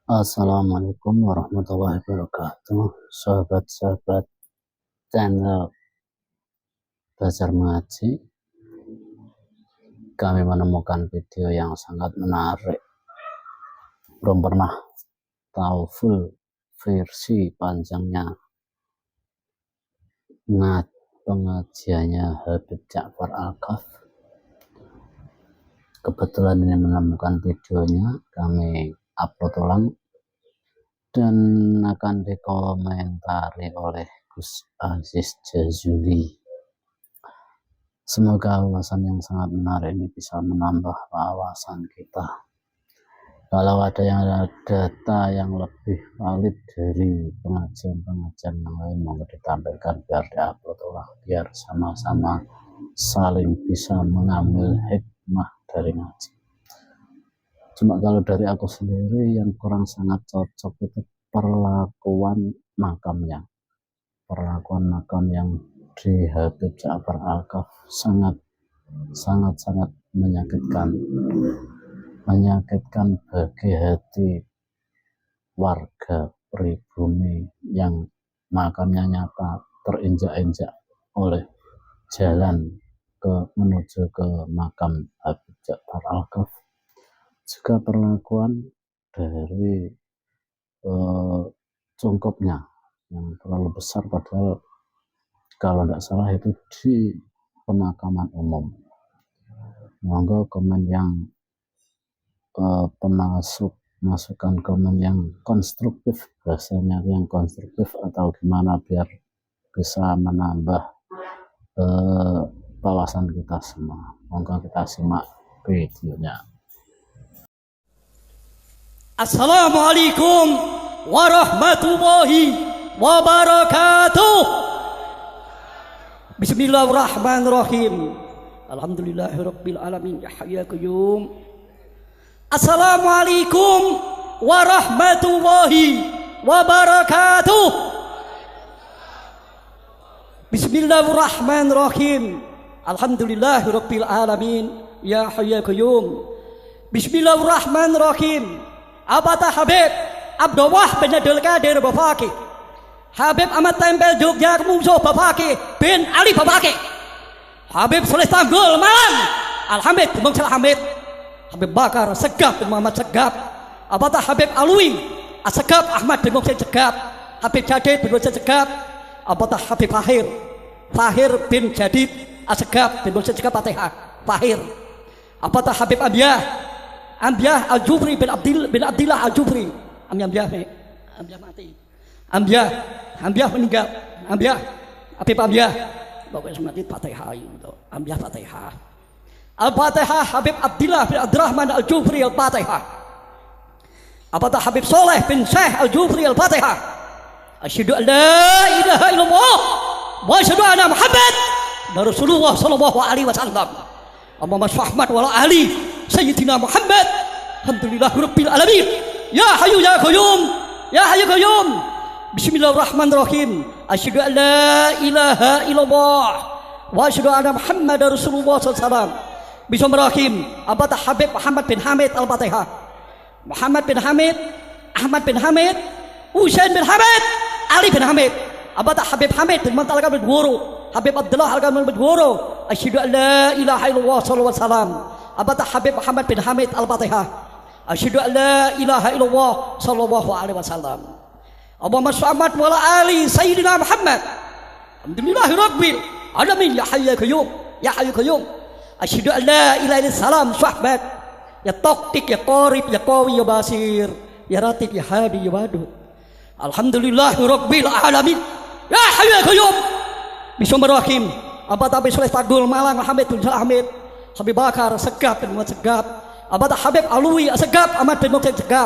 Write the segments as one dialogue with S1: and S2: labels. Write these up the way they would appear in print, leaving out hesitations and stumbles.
S1: Assalamualaikum warahmatullahi wabarakatuh. Sahabat-sahabat channel Belajar Mengaji, kami menemukan video yang sangat menarik. Belum pernah tahu full versi panjangnya pengajiannya Habib Ja'far Al-Kaf. Kebetulan ini menemukan videonya, kami upload ulang dan akan dikomentari oleh Gus Aziz Jazuli. Semoga ulasan yang sangat menarik ini bisa menambah wawasan kita. Kalau ada data yang lebih valid dari pengajian-pengajian yang lain, mau ditampilkan biar diupload ulang, biar sama-sama saling bisa mengambil hikmah dari ngaji. Cuma kalau dari aku sendiri yang kurang sangat cocok itu perlakuan makamnya. Perlakuan makam yang di Habib Ja'far Al-Kaf sangat menyakitkan bagi hati warga pribumi yang makamnya nyata terinjak-injak oleh jalan menuju ke makam Habib Ja'far Al-Kaf. Juga perlakuan dari cungkupnya yang terlalu besar, padahal kalau tidak salah itu di pemakaman umum. Monggo komen yang masukan komen yang konstruktif, bahasanya yang konstruktif atau gimana, biar bisa menambah wawasan kita semua. Monggo kita simak videonya.
S2: Assalamualaikum warahmatullahi wabarakatuh. Bismillahirrahmanirrahim. Alhamdulillahirabbil alamin, ya hayyu ya qayyum. Assalamualaikum warahmatullahi wabarakatuh. Bismillahirrahmanirrahim. Alhamdulillahirabbil alamin, ya hayyu ya qayyum. Bismillahirrahmanirrahim. Abata Habib Abdullah bin Abdul Qadir Bafaki, Habib Ahmad Tempel Jogja Musuh Bafaki bin Ali Bafaki, Habib Soleh Tanggul Malang Alhamid bin Muhammad Hamid, Habib Bakar Segaf bin Muhammad Segaf, Abata Habib Alwi Asegaf Ahmad bin Muhammad Segaf, Habib Jadid bin Muhammad Segaf, Abata Habib Fahir bin Jadid Asegaf bin Muhammad Segaf Fahir, Abata Habib Ambiah Al-Jufri bin Abdillah Al-Jufri. Ambiah mati. Ambiah meninggal. Habib Ambiah bawa mati Fatihah itu. Ambiah Fatihah. Al-Fatihah Habib Abdillah bin Abdurrahman Al-Jufri Al-Fatihah. Apatah Habib Soleh bin Syekh Al-Jufri Al-Fatihah. Asyhadu an la ilaha illallah wa asyhadu anna Muhammad Rasulullah sallallahu alaihi wasallam. Allahumma Ahmad wa ali Sayyidina Muhammad. Alhamdulillahirabbil alamin. Ya hayyu ya qayyum. Ya hayyu qayyum. Bismillahirrahmanirrahim. Asyhadu an la ilaha illallah wa asyhadu anna Muhammadar Rasulullah sallallahu alaihi wasallam. Bismillahirrahmanirrahim. Abata Habib Muhammad bin Hamid Al-Fatihah. Muhammad bin Hamid, Ahmad bin Hamid, Husain bin Hamid, Ali bin Hamid. Abata Habib Hamid bin Mantalaka bin Guru, Habib Abdullah Al-Qamal bin Guru. Asyhadu an la ilaha illallah sallallahu alaihi wasallam. Abata Habib Muhammad bin Hamid Al-Fatihah. Asyhadu an la ilaha illallah sallallahu alaihi wasallam. Allahumma shalli wa ala ali Sayyidina Muhammad. Alhamdulillahirabbil alamin, ya hayyu ya qayyum. Ya hayyu qayyum. Asyhadu an la ilaha illallah sahabat. Ya Toktik, ya Qorib, ya Qawi, ya Basir, ya Ratib, ya Hadi, ya Wadud. Alhamdulillahirabbil alamin, ya hayyu ya qayyum. Bismillahirrahmanirrahim. Abata Habib Soleh Tanggul Malang Hamid bin Hamid, Habib Bakar Segaf bin Muhammad Segaf, Abata Habib Alwi Segaf Ahmad bin Muhammad Segaf,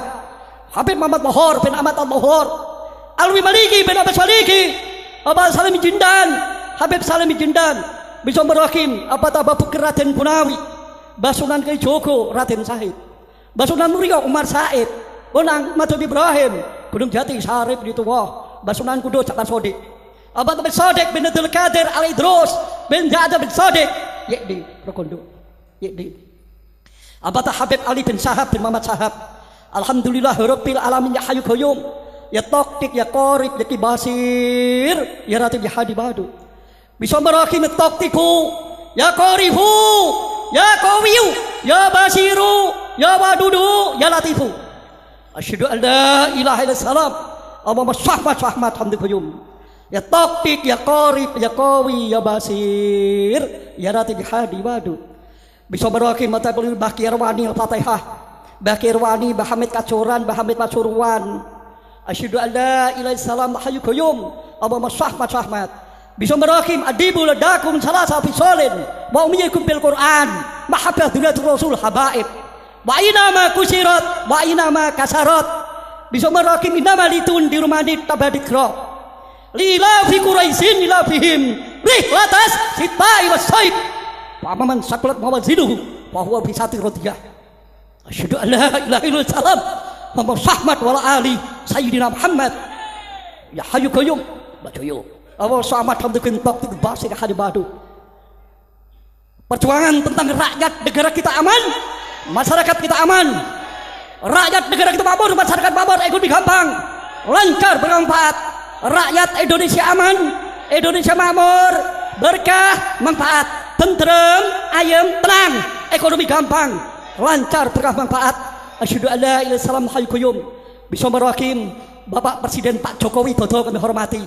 S2: Habib Muhammad Mohor bin Ahmad Al-Mohor, Alwi Maliki bin Abbas Maliki, Abah Salim Jindan, Habib Salim Jindan. Bismillahirrahmanirrahim. Abata Babu Raden Punawi, Basunan Kiai Joko Raden Said, Basunan Muria Umar Said, Bonang Madhub Ibrahim, Gunung Jati Syarif di Tuwah, Basunan Kudus Jalan Sodik, Abad bin Sodik bin Abdul Qadir Al-Idrus bin Ja'ad bin Sodik Yekdi Rokondo Yekdi. Abad Habib Ali bin Sahab bin Muhammad Sahab, Alhamdulillah rabbil alamin ya hayyu qayyum. Ya Toktik, ya Qorib, ya Kibasir, ya Ratib, ya Hadi Badu. Bismillahirrahmanirrahim. Toktiku, ya Qorifu, ya Qawiyu, ya Basiru, ya Wadudu, ya Latifu. Asyhadu an la ilaha illallah. Allahumma shalli hamdi qayyum. Ya Toktik, ya Qorib, ya Qawi, ya Basir, ya Ratib, ya Hadi Badu. Bismillahirrahmanirrahim. Matabul Bakir Wani Al-Fatihah. Bakir Wani Bahamid Kacuran, Bahamid Pasuruan. Asyhadu an la ilaha illallah hayyu qayyum. Allahumma shalli. Bismillahirrahmanirrahim. Adibu ladakum salasa fisolin wa umiyakum bil Qur'an mahabbah dulatul rasul habaib wa inama kusirat wa inama kasarat. Bismillahirrahmanirrahim. Inama litun di rumani tabadikra lila fi quraisin lila fihim rihlatas sitai wasaib wa man sakulat mawazinuhu wa huwa fi sati radiyah. Asyhadu an la ilaha illallah Muhammad Sahmat wala ali Sayyidina Muhammad ya hayyu qayyum. Baca yuk Allah selamat hamdukin Toktik Basir Hadi Badu. Perjuangan tentang rakyat negara kita aman, masyarakat kita aman. Rakyat negara kita makmur, masyarakat makmur, ekonomi gampang, lancar, bermanfaat. Rakyat Indonesia aman, Indonesia makmur, berkah, manfaat, tentrem, ayam, tenang, ekonomi gampang, lancar, berkah, manfaat. Asyhadu an la ilaha illallah hayyu qayyum. Bismillahirrahmanirrahim. Bapak Presiden Pak Jokowi Dodo kami hormati.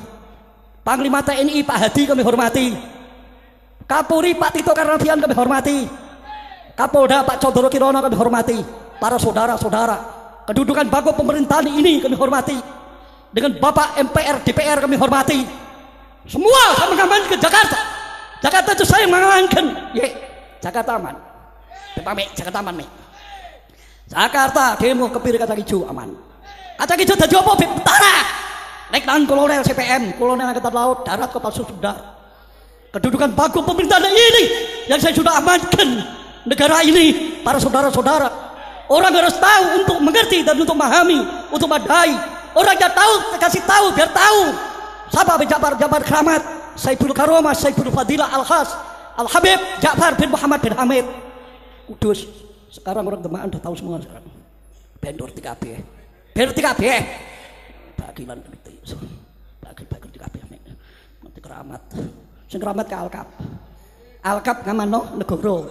S2: Panglima TNI Pak Hadi kami hormati. Kapolri Pak Tito Karnavian kami hormati. Kapolda Pak Condro Kirono kami hormati. Para saudara-saudara, kedudukan bangku pemerintahan ini kami hormati. Dengan Bapak MPR DPR kami hormati. Semua kami mengamankan ke Jakarta. Jakarta itu saya mengamankan. Ye, Jakarta aman. Pamit, Jakarta aman nih. Jakarta demo kepiri kata hijau aman. Kata hijau tadi apa? Utara. Letnan Kolonel CPM, Kolonel Angkatan Laut, Darat, Kapal Sudar. Kedudukan bangku pemerintahan ini yang saya sudah amankan negara ini, para saudara-saudara. Orang harus tahu untuk mengerti dan untuk memahami, untuk madai. Orang yang tahu, kasih tahu biar tahu. Siapa Jabar Keramat, Saiful Karomah, Saiful Fadilah Al-Khas, Al-Habib Ja'far bin Muhammad bin Hamid. Kudus. Sekarang orang Demak udah tahu semua sekarang. Bendor 3B. Bendor 3B. Bagilan bagi 3B. Nanti keramat. Sing keramat ke Alkap. Alkap ngamano negara.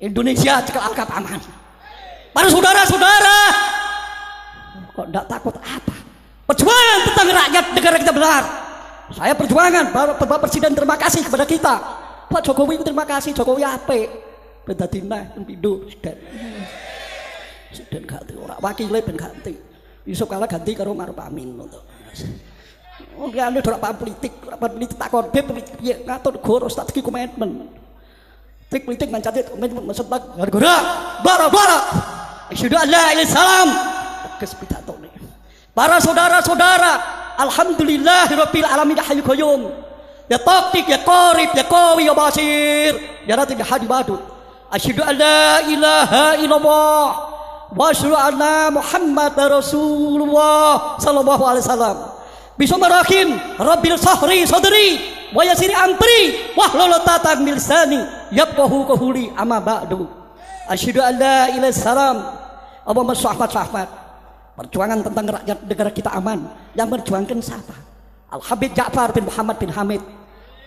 S2: Indonesia cekel Alkap aman. Para saudara-saudara, kok enggak takut apa? Perjuangan tentang rakyat negara kita benar. Saya perjuangan, Bapak Presiden terima kasih kepada kita. Pak Jokowi terima kasih, Jokowi apik. Ben dadi neh pindho presiden ganti ora wakile ben ganti. Yusuf Kala ganti karo Maruf Amin ngono. Oh kene ora politik takon piye ngatur negara strategi komitmen. Politik mencari komitmen maksud gara-gara bara. Asyhadu an la ilaha illallah. Kes pidato nih. Para saudara-saudara, alhamdulillahirabbil alamin hayyu qayyum. Ya Toktik, ya Qorib, ya Qawi, ya Basir, ya Ratib, ya Hadi Badu. Asyhadu an la ilaha illallah wa asyhadu anna Muhammadar Rasulullah sallallahu alaihi wasallam. Bismillahirrahmanirrahim. Rabbil sahri sadri wa yassir amri wahlul 'uqdatam min lisani yafqahu qawli amma ba'du. Asyhadu an la ilaha illallah. Allahumma shalli. Perjuangan tentang rakyat negara kita aman. Yang berjuangkan siapa? Al-Habib Ja'far bin Muhammad bin Hamid.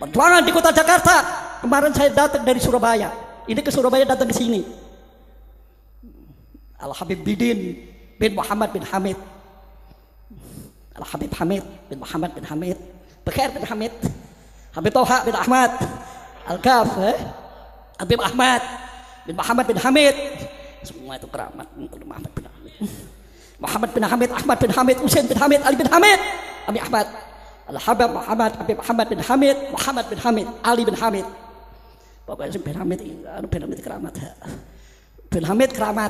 S2: Perjuangan di kota Jakarta. Kemarin saya datang dari Surabaya. Ini ke Surabaya datang ke sini. Al-Habib Bidin bin Muhammad bin Hamid. Al-Habib Hamid bin Muhammad bin Hamid. Bekir bin Hamid. Habib Toha bin Ahmad. Al-Kaf. Habib Ahmad bin Muhammad bin Hamid. Semua itu keramat untuk Muhammad bin Hamid. Muhammad bin Hamid, Ahmad bin Hamid, Husain bin Hamid, Ali bin Hamid, Abi Ahmad, Al-Habib Muhammad, Habib Muhammad bin Hamid, Muhammad bin Hamid, Ali bin Hamid. Pokoknya bin Hamid keramat. Bin Hamid keramat.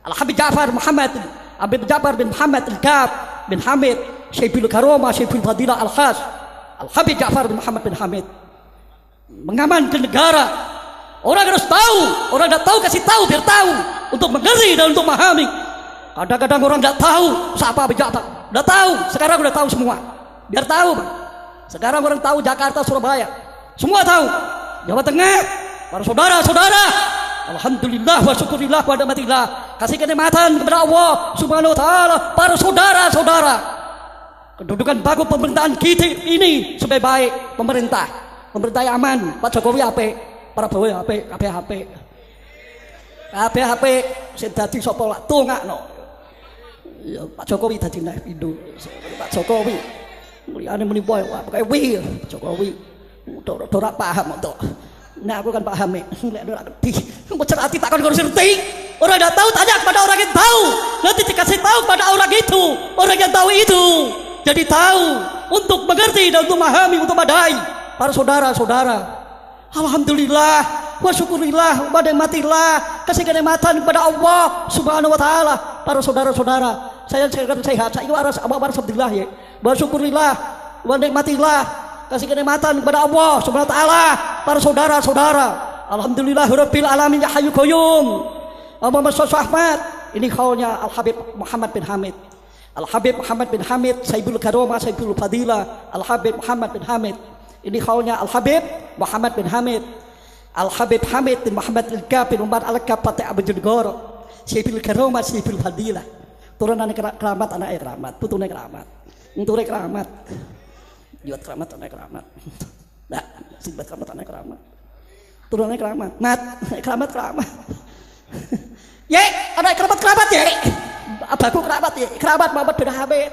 S2: Al-Habib Ja'far Muhammad, Habib Ja'far bin Muhammad Al-Kaf bin Hamid, Syaiful Karomah, Syaiful Fadilah Al-Khas, Al-Habib Ja'far bin Muhammad bin Hamid. Mengamankan negara. Orang harus tahu, orang tidak tahu kasih tahu biar tahu untuk mengerti dan untuk memahami. Kadang-kadang orang tidak tahu siapa Ja'far. Tidak tahu, sekarang udah tahu semua. Biar tahu, Bang. Sekarang orang tahu Jakarta, Surabaya. Semua tahu. Jawa Tengah, para saudara-saudara, Alhamdulillah wa syukurillah wa nikmatillah. Kasih kenikmatan kepada Allah Subhanahu wa taala. Para saudara-saudara, kedudukan baku pemerintahan kita ini supaya baik. Pemerintah yang aman. Pak Jokowi apik, para bawa apik, kabeh apik. Sing dadi sapa lak tongakno. Ya Pak Jokowi dadi nek pindho. Pak Jokowi mulane muni boy pakai wi Jokowi. Ora paham to. Nah aku kan paham nek ora ngerti. Mencerati takkan harus ngerti. Orang yang tahu tanya kepada orang yang tahu. Nanti dikasih tahu kepada orang itu. Orang yang tahu itu jadi tahu untuk mengerti dan untuk memahami, untuk madai. Para saudara-saudara, alhamdulillah wa syukurillah wa nikmatillah. Kasih kenikmatan kepada Allah Subhanahu wa taala. Para saudara-saudara, saya sehat. Saya waras alhamdulillah ya. Wa syukurillah wa nikmatillah. Kasih kenikmatan kepada Allah Subhanahu wa taala. Para saudara-saudara, alhamdulillahirabbil alamin ya hayyu qayyum. Allahumma shalli Ahmad. Ini kaulnya Al Habib Muhammad bin Hamid. Al Habib Muhammad bin Hamid, Saibul Karomah, Saibul Fadilah. Al Habib Muhammad bin Hamid. Ini kaulnya Al Habib Muhammad bin Hamid. Al Habib Hamid bin Muhammad Al-Kab bin Umar Al-Kab Fatih Abu Judgoro. Saibul Karomah, Saibul Fadilah. Turunan keramat, anak keramat, putune keramat. Unture keramat. Juat keramat, anak keramat. Nah, sibat keramat, anak keramat. Turunnya keramat. Mat, keramat. Ye, anak keramat ye. Abahku keramat ye. Keramat Muhammad bin Hamid.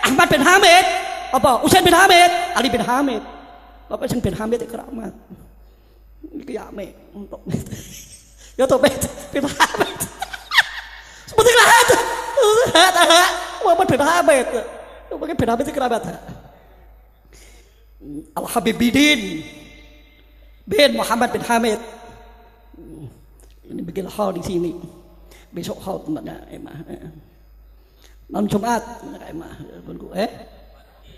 S2: Ahmad bin Hamid. Apa? Usain bin Hamid. Ali bin Hamid. Bapak Usain bin Hamid keramat. Iki ame untuk. Ya to bin Hamid. Seperti keramat. Muhammad bin Hamid. Mungkin bin Hamid itu kerabat. Al Habibidin bin Muhammad bin Hamid. Ini bikin hal di sini. Besok hal tempatnya emah. Malam Jumat emah.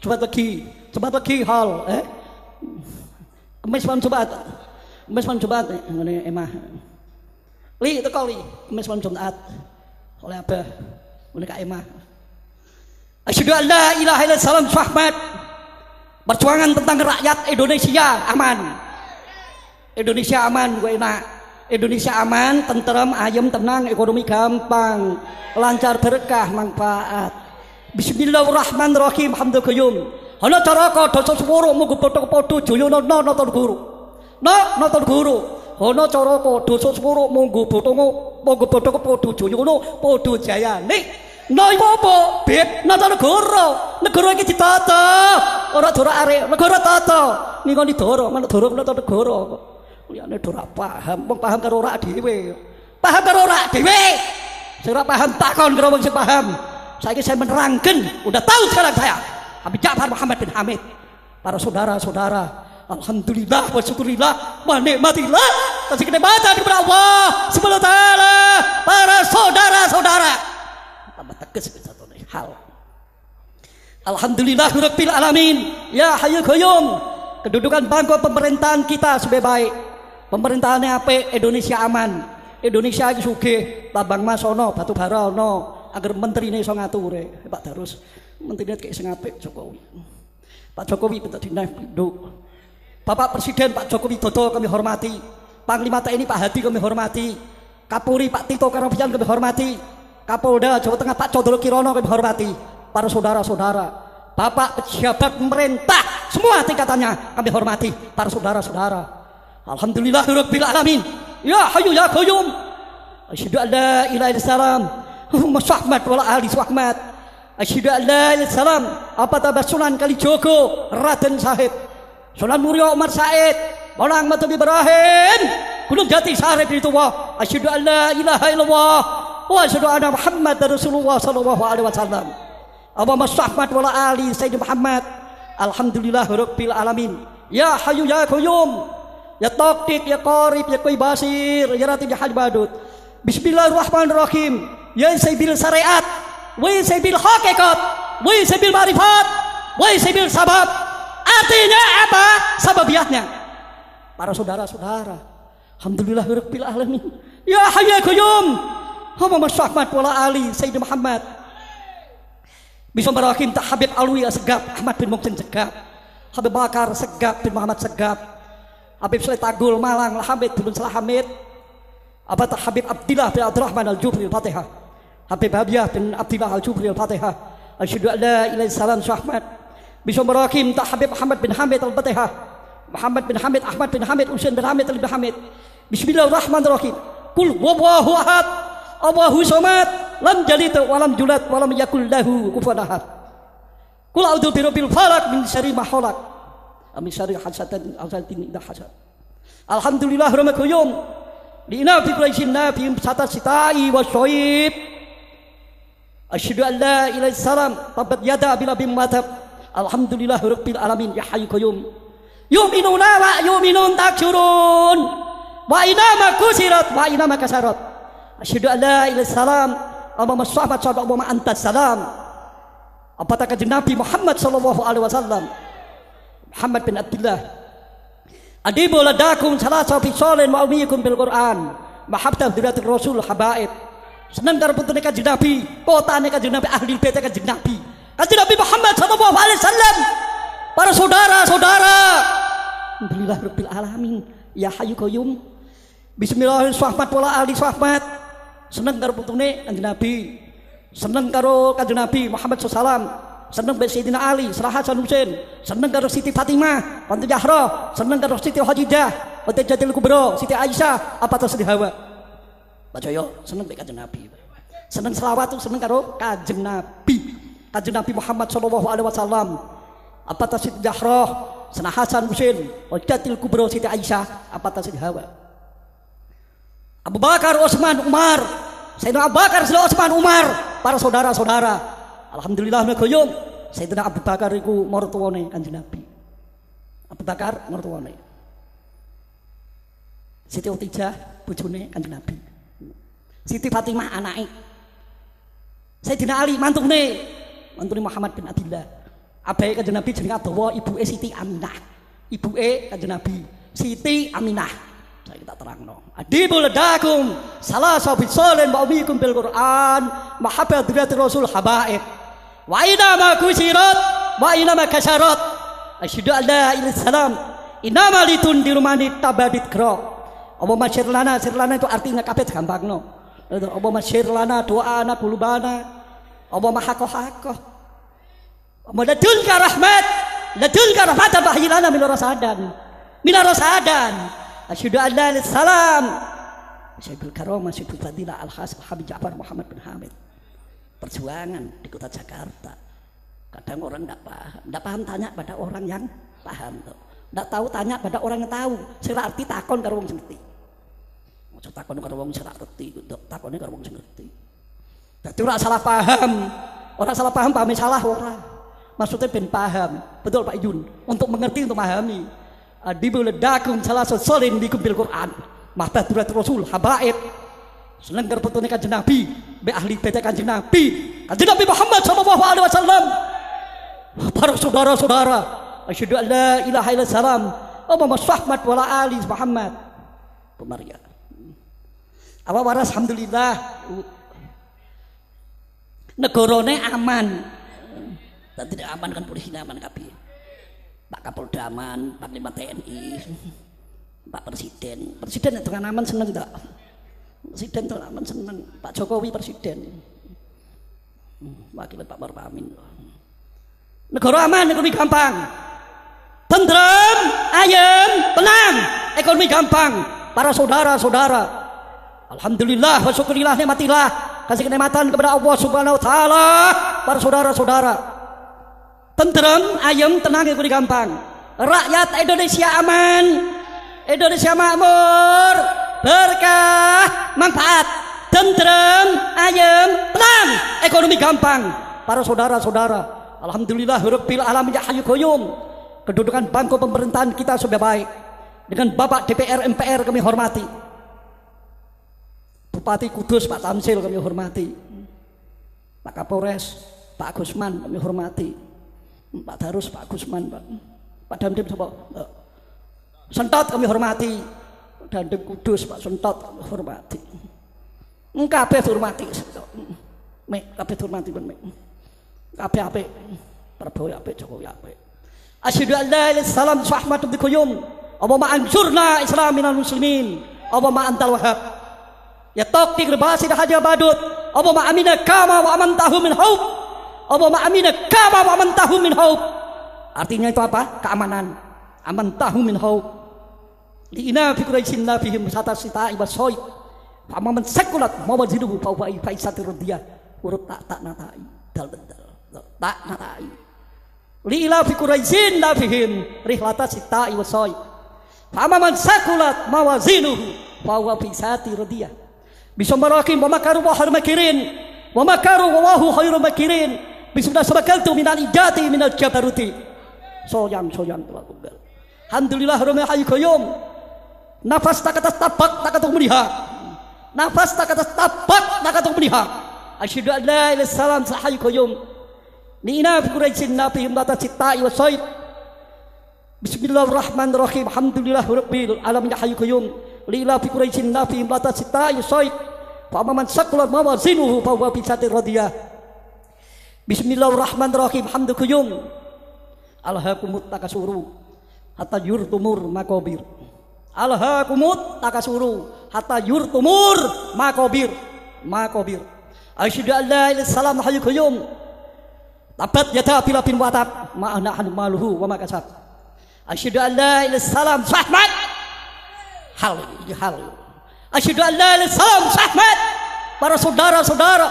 S2: Jumat lagi hal. Kemis malam Jumat. Ini emah. Li itu kali. Kemis malam Jumat. Oleh apa? Oleh Kak Emah. Asyhadu an la ilaha illallah salam Ahmad. Perjuangan tentang rakyat Indonesia aman. Indonesia aman, gue enak. Indonesia aman, tenteram, ayem, tenang, ekonomi gampang, lancar, berkah, manfaat. Bismillahirrahmanirrahim. Hamdul qayyum. Ana caraka dosa sepuro mugo padha joyono nonton guru. Nonton guru. Ana caraka dosa sepuro mugo padha joyono padha jayane. Nah ibu apa? Bet, nata negara ini ditata. Orang dora arek, negara tata. Ini kan didoro, mana doro, mana negara. Ini dora paham karo ora dhewe. Paham karo ora dhewe. Sing ora paham takon karo wong sing paham. Saiki saya menerangkan, udah tahu sekarang saya. Habib Ja'far Muhammad bin Hamid. Para saudara-saudara, alhamdulillah wa syukurillah wa nikmatillah. Kasih kenikmatan kepada Allah Subhanahu wa taala. Para saudara-saudara, tambah tegas satu hal. Alhamdulillahirabbil alamin ya hayyul qayyum. Kedudukan bangku pemerintahan kita sudah baik. Pemerintahannya apik, Indonesia aman. Indonesia iki sugih, tambang mas ono, batu bara ono, agar menterine iso ngature. Pak Darus menterine kayak sing apik Jokowi. Pak Jokowi minta dinapinduk. Bapak Presiden Pak Jokowi Dodo kami hormati. Panglima TNI Pak Hadi kami hormati. Kapolri Pak Tito Karnavian kami hormati. Kapolda Jawa Tengah Pak Condro Kirono kami hormati. Para saudara-saudara, Bapak pejabat pemerintah semua tingkatannya kami hormati. Para saudara-saudara, alhamdulillahirabbil alamin ya hayyu ya qayyum. Asyhadu an la ilaha illallah Muhammad Ahmad wala ali Ahmad. Asyhadu an la ilaha illallah apa tabasunan Kalijogo Raden Said Sunan Muria Umar Said Malang Matabi Ibrahim Gunung Jati Sarip itu wa asyhadu an la ilaha illallah wa asyhadu anna Muhammadar Rasulullah sallallahu alaihi wasallam. Allahumma shalli wa ali Sayyidina Muhammad. Alhamdulillahirabbil alamin. Ya hayyu ya qayyum. Ya taqdik ya qarib ya basir ya ratib ya hajbadut. Bismillahirrahmanirrahim. Ya saybil syariat, wa saybil haqiqat, wa saybil ma'rifat, wa saybil sabab. Artinya apa? Sababiahnya. Para saudara-saudara, alhamdulillahirabbil alamin. Ya hayyu ya qayyum. Allahumma shalli wa ali Sayyidina Muhammad. Bismillahirrahmanirrahim. Tak Habib Alwi Segap Ahmad bin Muhsin Segap, Habib Bakar Segap bin Muhammad Segap, Habib Soleh Tanggul Malang Hamid bin Salah Hamid, Abata Habib Abdillah bin Abdurrahman Al-Jufri Al-Fatihah, Habib Habiyah bin Abdillah Al-Jufri Al-Fatihah. Asyhadu an la ilaha illallah Ahmad Bismillahirrahmanirrahim. Ta Habib Muhammad bin Hamid Al-Fatihah, Muhammad bin Hamid, Ahmad bin Hamid, Husain bin Hamid, Ali bin Hamid. Bismillahirrahmanirrahim. Qul huwallahu ahad, Allahu samad, lam yalid wa lam yulad wa lam yakul lahu kufuwan ahad. Qul a'udzu birabbil falaq min syarri ma khalaq, min syarri hasadin idza hasad. Alhamdulillah rabbil qayyum lina fi quraisyin nafi sata sitai wa syaib. Asyhadu an la ilaha illallah tabat yada bila bim matab. Alhamdulillah rabbil alamin ya hayyu qayyum. Yu'minuna wa yu'minun taksurun wa inama kusirat wa inama kasarat. Asyhadu an la ilaha illallah Allahumma shalli ala Muhammad antas salam. Apatah kanjeng Nabi Muhammad sallallahu alaihi wasallam, Muhammad bin Abdullah. Adibu ladakum salasa fi sholin wa umiyikum bil Qur'an. Mahabbah diratul Rasul habaib. Senang karo putune kanjeng Nabi, kotane kanjeng Nabi, ahli bait kanjeng Nabi. Kanjeng Nabi Muhammad sallallahu alaihi wasallam. Para saudara-saudara. Alhamdulillah rabbil alamin. Ya hayyu qayyum. Bismillahirrahmanirrahim wala ali sahmat. Senang karo putune kanjeng Nabi. Seneng karo kanjeng Nabi Muhammad SAW, seneng be Sayyidina Ali, Salah Hasan Husain, seneng karo Siti Fatimah, Binti Zahra, seneng karo Siti Khadiijah, Khadijatul Kubra, Siti Aisyah, apa tas Hawa. Percaya seneng be kanjeng Nabi. Seneng selawat tuh seneng karo kanjeng Nabi. Kanjeng Nabi Muhammad SAW, apa tas Siti Zahra, Salah Hasan Husain, Khadijatul Kubra, Siti Aisyah, apa tas Hawa. Abu Bakar, Utsman, Umar, Sayyidina Abu Bakar, Sayyidina Utsman, Umar, para saudara-saudara. Alhamdulillah qayyum. Sayyidina Abu Bakar iku martuwane kanjeng Nabi. Abu Bakar martuwane. Siti Khadijah bojone kanjeng Nabi. Siti Fatimah anake. Sayyidina Ali mantune Muhammad bin Abdullah. Abahe kanjeng Nabi jenenge adawa ibuke Siti Aminah. Ibuke kanjeng Nabi Siti Aminah. Saya kita terangno. Adibul ladakum salasa bisolin wa umikum bil Qur'an mahabbah diratul Rasul habaib. Wa inama kusirat wa inama kasarat. Asyhadu an la ilaha illallah inama litun di rumani tabadit kro. Apa masyir lana itu artinya kabeh gampangno. Apa masyir lana doana kulubana. Apa mahakoh. Apa ladunka rahmat. Ladunka rahmatan bahilana minar rasadan. Asyhadu an la ilaha illallah Syaikhul Karamah Syaikhul Fadilah Al-Khas Habib Ja'far Muhammad bin Hamid. Perjuangan di kota Jakarta. Kadang orang enggak paham tanya pada orang yang paham tuh. Enggak tahu tanya pada orang yang tahu. Sing arti takon karo wong sing ngerti. Ojo takon karo wong sing ngerti, takone karo wong sing ngerti. Dadi ora salah paham. Orang salah paham pahami salah ora. Maksudnya ben paham. Betul Pak Yun. Untuk mengerti, untuk memahami. Adibul ladakum salasa solin bikum bil Qur'an mahbah diratul Rasul habaib. Seneng karo putune kanjeng Nabi be ahli bait kanjeng Nabi Muhammad sallallahu alaihi wasallam. Para saudara-saudara, asyhadu an la ilaha illallah wa Muhammad wala ali Muhammad. Pemaria. Apa waras alhamdulillah negarane aman. Tidak aman kan polisi aman kabeh. Pak Kapolda aman, Panglima TNI, Pak Presiden itu kan aman seneng tak? Presiden itu aman seneng, Pak Jokowi Presiden, wakil Pak Maruf Amin. Negara aman, ekonomi gampang, tentrem, ayem, tenang, ekonomi gampang. Para saudara-saudara, alhamdulillah wa syukurillah nikmatillah, kasih kenikmatan kepada Allah Subhanahu Wa Taala. Para saudara-saudara. Tentrem, ayam, tenang, ekonomi gampang. Rakyat Indonesia aman, Indonesia makmur, berkah, manfaat. Tentrem, ayam, tenang, ekonomi gampang. Para saudara-saudara, alhamdulillah rabbil alamin ya hayyu qayyum. Kedudukan bangku pemerintahan kita sudah baik. Dengan Bapak DPR MPR kami hormati. Bupati Kudus Pak Tamsil kami hormati. Pak Kapolres Pak Gusman kami hormati. Pak Darus, Pak Gusman, Pak Dandim, Pak Sentot kami hormati. Dandim Kudus, Pak Sentot kami hormati. Kabeh hormati. Kabeh hormati ben. Kabeh apik. Prabowo apik, Jokowi apik. Asyhadu an la ilaha illallah Ahmad bin Qayyum. Allahumma ansurna Islam minal muslimin. Allahumma antal wahhab. Ya taqtik basid haja badut. Allahumma amina kama wa amantahu min haub. Allahumma amina kama wa amantahu min haub. Artinya itu apa? Keamanan. Amantahu min haub. Li'ina fi quraisyin nafihim satasita ibasoy. Pamaman sekulat mawaziduhu fawai faisati radiyah. Urut tak natai dal tak natai. Li'ila fi quraisyin nafihim rihlata sita ibasoy. Pamaman sekulat mawazinuhu fawai faisati radiyah. Bismillahirrahmanirrahim wa makaru wa khairul makirin wa makaru wa wahu khairul makirin. Bismillah sabakaltu minal ijati minal jabaruti. Soyam tawakal. Alhamdulillah rabbil alamin. Nafas tak atas tapak tak atas melihat. Nafas tak atas tapak tak atas melihat. Asyhadu an la ilaha illallah sahayu qayyum. Ni'ina fi quraisyin nafihim la tacitai wa sayd. Bismillahirrahmanirrahim. Alhamdulillah rabbil alamin hayyu qayyum. Li'ila fi quraisyin nafihim la tacitai wa sayd. Fa man saqulat mawazinuhu fa huwa fi satir radiyah. Bismillahirrahmanirrahim. Hamdu qayyum. Alhaakumut takasuru hatta yurtumur makobir. Alhaakumut takasuru hatta yurtumur makobir. Asyhadu an la ilaha illallah hayyul qayyum. Tabat yada filafin watab ma'ana hanu maluhu wa makasab. Asyhadu an la ilaha illallah sahmat. Hal. Asyhadu an la ilaha illallah sahmat. Para saudara-saudara,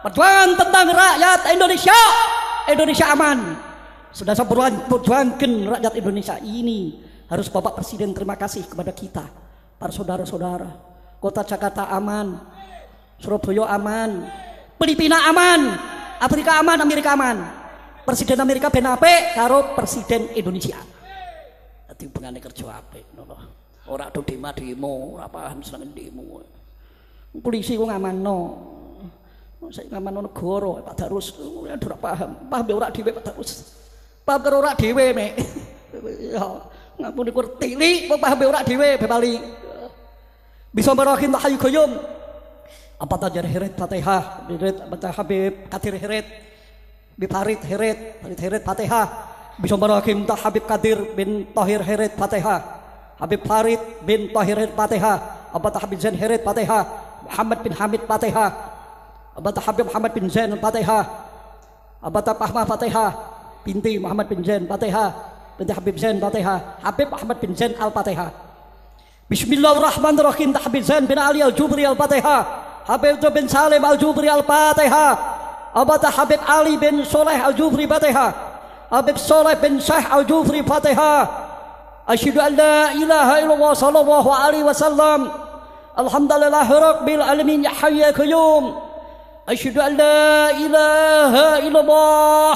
S2: perjuangan tentang rakyat Indonesia aman. Sudah saya perjuangkan rakyat Indonesia ini. Harus Bapak Presiden terima kasih kepada kita, para saudara-saudara. Kota Jakarta aman, Surabaya aman, Filipina aman, Afrika aman, Amerika aman. Presiden Amerika ben apik karo Presiden Indonesia. Dadi hubungane kerja apik ngono. Ora do demo, ora paham seneng demo. Polisi kok ngamanno. Saya ngamanno negara, Pak Darus ora paham ora dhewe Pak Darus. Paham karo ora dhewe mek. Ya, ngapun iku tilik kok paham ora dhewe bebali. Bismillahirrahmanirrahim hayyu qayyum. Apa tajar heret Fatihah, heret baca Habib Kadir heret. Bifarid heret Fatihah. Bismillahirrahmanirrahim Habib Kadir bin Tahir heret Fatihah. Habib Farid bin Tahir heret Fatihah. Apa Habib Zain heret Fatihah. Muhammad bin Hamid Fatihah. Apa Habib Muhammad bin Zain Fatihah. Apa Ahmad Fatihah. Binti Muhammad bin Zain Fatihah. Binti Habib Zain Fatihah. Habib Muhammad bin Zain Al-Fatihah. Bismillahirrahmanirrahim Habib Zain bin Ali Al-Jubri Al-Fatihah. Habib bin Salim Al-Jubri Al-Fatihah. Abata Habib Ali bin Soleh Al-Jubri Fatihah. Habib Soleh bin Syekh Al-Jubri Fatihah. Asyhadu an la ilaha illallah sallallahu alaihi wasallam. Alhamdulillahi rabbil alamin ya hayyu ya qayyum. Asyhadu an la ilaha illallah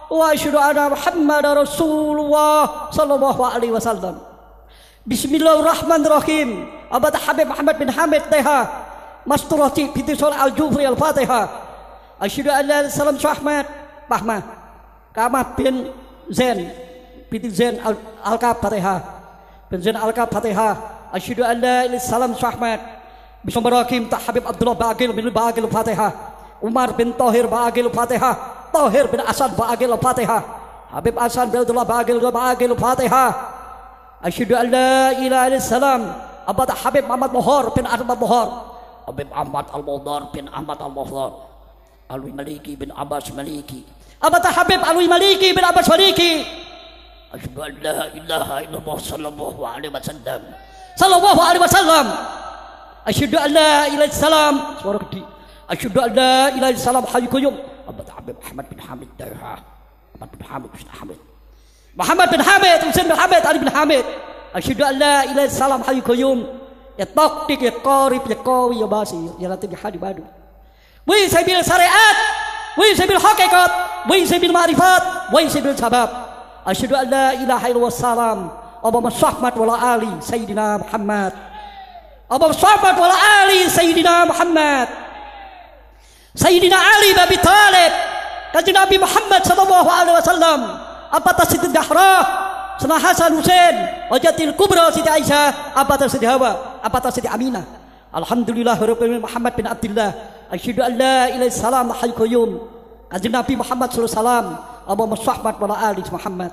S2: wa asyhadu anna Muhammadar Rasulullah sallallahu alaihi wasallam. Bismillahirrahmanirrahim. Abata Habib Muhammad bin Hamid Teha Masturati binti Soleh Al-Jufri Al-Fatihah. Asyhadu an la ilaha illallah Ahmad Pahmah Kamah bin Zain binti Zain Al-Kab Fatihah. Bin Zain Al-Kab Fatihah. Asyhadu an la ilaha illallah Ahmad. Bismillahirrahmanirrahim Habib Abdullah Bagil bin Bagil Fatihah. Umar bin Tahir Bagil Fatihah. Tahir bin Asad Bagil Fatihah. Habib Hasan bin Abdullah Bagil Fatihah. Asyhadu an la ilaha illallah. Abad Habib Muhammad Mohor bin Ahmad Mohor. Habib Ahmad Al-Mohor bin Ahmad Al-Mohor. Alwi Maliki bin Abbas Maliki. Abad Habib Alwi Maliki bin Abbas Maliki. Asyhadu an la ilaha illallah sallallahu alaihi wasallam. Sallallahu alaihi wasallam. Asyhadu an la ilaha illallah. Suara gede. Asyhadu an la ilaha illallah hayyu qayyum. Abad Habib Ahmad bin Hamid Daiha. Ahmad bin Hamid bin Hamid. Muhammad bin Hamid, Husain bin Hamid, Ali bin Hamid. Asyhadu an la ilaha illallah hayyu qayyum. Ya taqtik ya qarib ya qawi ya basir ya latif ya hadi badu. Wa sabil syariat, wa sabil haqiqat, wa sabil ma'rifat, wa sabil sabab. Asyhadu an la ilaha illallah salam. Allahumma shalli ala ali sayyidina Muhammad. Allahumma shalli ala ali sayyidina Muhammad. Sayyidina Ali bin Abi Thalib, Kanjeng Nabi Muhammad sallallahu alaihi wasallam. Apa Siti Zahra, Sana Hasan Husain, Wajatil Kubra Siti Aisyah, apa Siti Hawa, apa Siti Aminah. Alhamdulillah rabbil Muhammad bin Abdullah. Asyhadu an la ilaha illallah hayyul qayyum. Kanjeng Nabi Muhammad sallallahu alaihi wasallam. Allahumma shalli ala ali Muhammad.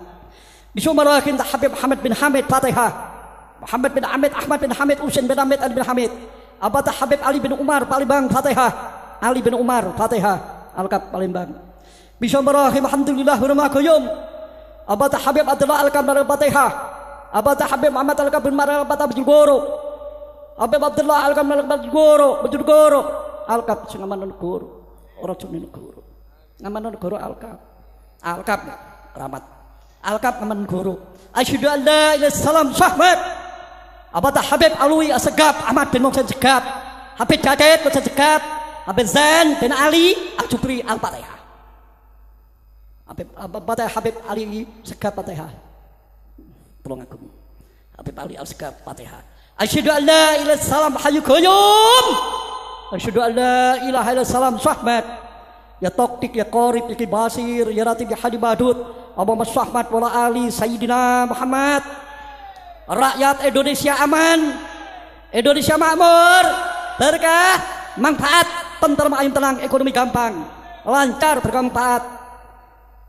S2: Bismillahirrahmanirrahim Habib Muhammad bin Hamid Fatihah. Muhammad bin Hamid, Ahmad bin Hamid, Husain bin Hamid, Ali bin Hamid. Abata Habib Ali bin Umar, Palembang, Fatihah. Ali bin Umar, Fatihah. Alkab Palembang. Bismillahirrahmanirrahim. Alhamdulillah rumah qayyum. Abata Habib Abdullah Alkab Fatihah. Abata Habib Muhammad Alkab bin Maral Fatah Bejugoro. Habib Abdullah Alkab Bejugoro, Bejugoro. Alkab sing aman negoro. Ora jenenge negoro. Aman negoro Alkab. Alkab keramat. Alkab aman negoro. Asyhadu an la ilaha illallah Muhammad. Abata Habib Alwi Asegab Ahmad bin Mohsen Segab. Habib Jadet Mohsen Segab. Habib Zain bin Ali Al-Jubri Al-Fatihah. Habib Ali Segab Fatihah. Tolong aku. Habib Ali Al-Segab Fatihah. Asyhadu an la ilaha illallah hayyul qayyum. Asyhadu an la ilaha illallah Muhammad. Ya Toktik ya Qorib ya Basir ya Ratib ya Hadi Badut. Allahumma Muhammad wa ali Sayyidina Muhammad. Rakyat Indonesia aman, Indonesia makmur, berkah, manfaat, tentrem ayam tenang, ekonomi gampang, lancar bermanfaat.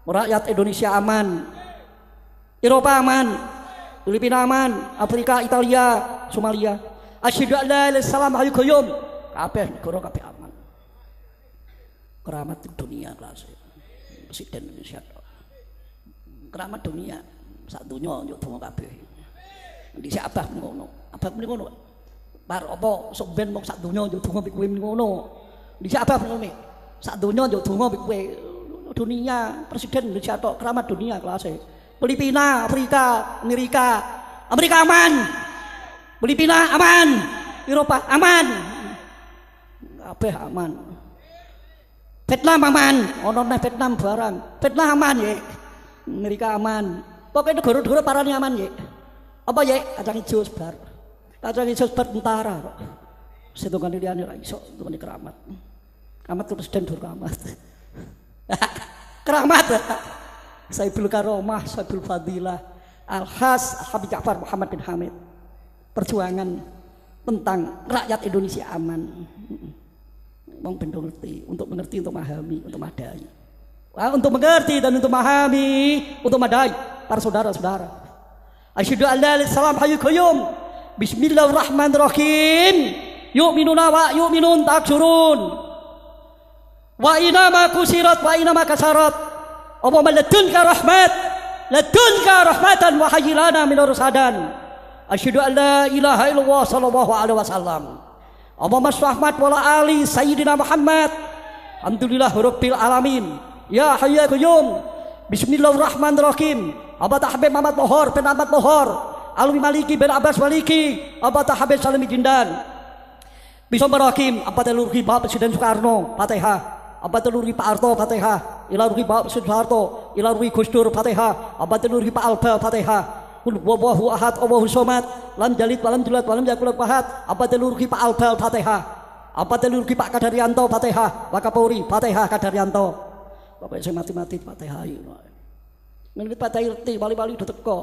S2: Rakyat Indonesia aman, Eropa aman, Filipina aman, Afrika, Italia, Somalia. Asyhadu an la ilaha illallah hayyul qayyum. Kabeh negara kabeh aman. Keramat dunia kelas Presiden Indonesia. Keramat dunia sak donya yo donga kabeh. Di abah ngono. Abah ngono. Bar apa sok ben mung sak donya yo donga kowe ngono. Di abah ngono. Sak donya yo donga kowe dunia presiden Indonesia tok keramat dunia kelas. Filipina, Afrika, Amerika aman. Filipina aman. Eropa aman. Kabeh aman. Vietnam aman. Ono nang Vietnam barang. Vietnam aman ya. Amerika aman. Pokoknya negara-negara parane aman ya. Apa ya kacang hijau sebar tentara kok setunggal liyane ra iso tukane keramat ke presiden dur keramat keramat Saiful Karomah Saiful Fadilah Al-Has Habib Ja'far Muhammad bin Hamid perjuangan tentang rakyat Indonesia aman wong ben ngerti untuk mengerti untuk memahami untuk madai untuk mengerti dan untuk memahami untuk madai para saudara-saudara. Asyhadu an la ilaha illallah hayyul qayyum. Bismillahirrahmanirrahim. Yu'minuna wa yu'minun taksurun. Wa inama kusirat wa inama kasarat. Allahumma ladunka rahmat. Ladunka rahmatan wa hayyilana min rusadan. Asyhadu an la ilaha illallah sallallahu alaihi wasallam. Allahumma rahmat wa ali sayyidina Muhammad. Alhamdulillah rabbil alamin. Ya hayyul qayyum. Bismillahirrahmanirrahim. Abata Habib Muhammad Mohor bin Ahmad Mohor Alwi Maliki bin Abbas Maliki Abata Habib Salimi Jindan Bismillahirrahmanirrahim. Abata Lurhi Bapak Presiden Soekarno Fatihah. Abata Lurhi Pak Harto Fatihah. Ila Lurhi Bapak Presiden Soeharto. Ila Lurhi Gus Dur Fatihah. Abata Lurhi Pak Alba Fatihah. Qul huwallahu ahad Allahu samad lam yalid walam yulad walam yakul lahu kufuwan ahad. Abata Lurhi Pak Alba Fatihah. Abata Lurhi Pak Kadarianto Fatihah. Wakapuri Fatihah Kadarianto. Bapak sing mati-mati Fatihah. Menurut Pak Tairti, bali-bali udah teko.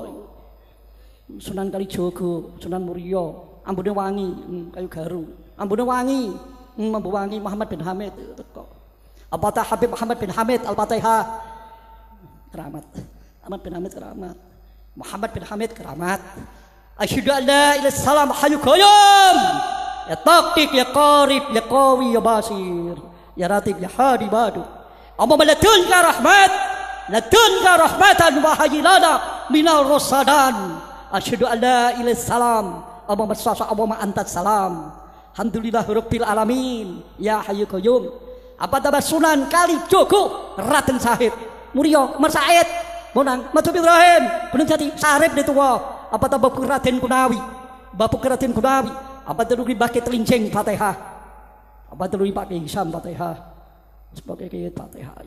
S2: Sunan Kalijogo, Sunan Muria, Ambune Wangi, Kayu Garu. Ambune Wangi, Mambu Wangi Muhammad bin Hamid teko. Abata Habib Muhammad bin Hamid Al-Fatihah. Keramat. Ahmad bin Hamid keramat. Muhammad bin Hamid keramat. Asyhadu an la ilaha illallah hayyul qayyum. Ya Toktik ya Qorib ya Qawi ya Basir. Ya Ratib ya Hadi Badu. Allahumma ladunka rahmat. Ladunka rahmatan wa hayyilana minal rusadan. Asyhadu an la ilaha illallah. Allahumma salli Allahumma antas salam. Alhamdulillahirabbil alamin. Ya hayyul qayyum. Apa tambah Sunan Kalijogo Raden Sahid Muria Umar Said Bonang Madhub Ibrahim Gunung Jati Sarip di tua. Apa tambah Raden Kunawi Bapak Raden Kunawi. Apa teruri Bakit Lincing Fatihah. Apa teruri Pak Hisam Fatihah. Sebagai kiai Fatihah.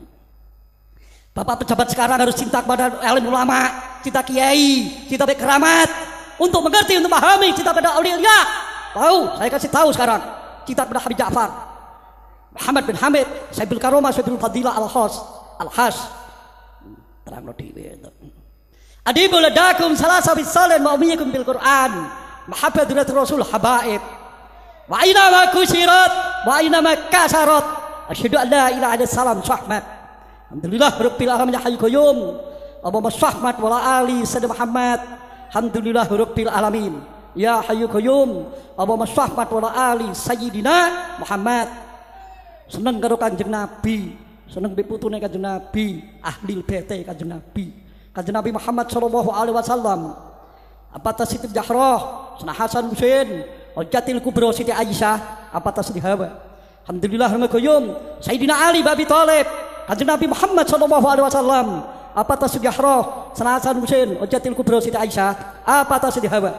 S2: Bapak pejabat sekarang harus cinta kepada alim ulama, cinta kiai, cinta keramat, untuk mengerti, untuk memahami, cinta pada aulia. Tahu, saya kasih tahu sekarang, cinta pada Habib Ja'far, Muhammad bin Hamid, Saiful Karomah, Saiful Fadilah, Al-Has. Terang di itu. Adibul ladakum salasa bisalin wa umiyakum bil Quran, mahabbatul Rasul habaib. Wa aina ma kusirat, wa aina ma kasarat. Asyhadu an la ilaha illallah Muhammad. Alhamdulillah rabbil alamin ya hayyul qayyum. Allahumma Muhammad wa ali sayyidina Muhammad. Alhamdulillah rabbil alamin. ya hayyu qayyum. Allahumma sholli wa ali sayyidina Muhammad. Seneng karo Kanjeng Nabi, seneng mbek putune Kanjeng Nabi, ahli bete Kanjeng Nabi. Kanjeng Nabi Muhammad sallallahu alaihi wasallam. Apa ta Siti Jahrah, Sana Hasan Husain, Hujjatil Kubra Siti Aisyah, apa ta Siti Hawa. Alhamdulillah rabbil qayyum. Sayyidina Ali bin Abi Thalib, Kanjeng Nabi Muhammad sallallahu alaihi wasallam. Apa ta Siti Jahrah, Sana Hasan Husain, Hujjatil Kubra Siti Aisyah, apa ta Siti Hawa.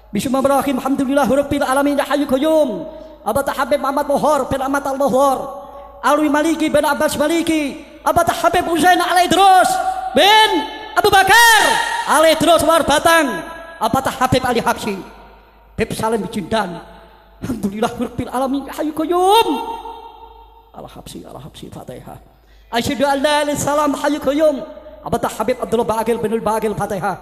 S2: Bismillahirrahmanirrahim. Alhamdulillah rabbil alamin ya hayyu qayyum. Abata Habib Muhammad Mohor bin Ahmad Al-Mohor, Alwi Maliki bin Abbas Maliki, Abata Habib Husain Al-Idrus bin Abu Bakar Al-Idrus War Batang, Abata Habib Ali Habsyi, Habib Salim Jindan. Alhamdulillah rabbil alamin ya hayyu qayyum. Al-Habsyi Fatihah. Asyhadu an la ilaha illallah hayyu qayyum. Abata Habib Abdullah Bagil bin Al-Bagil Fatihah.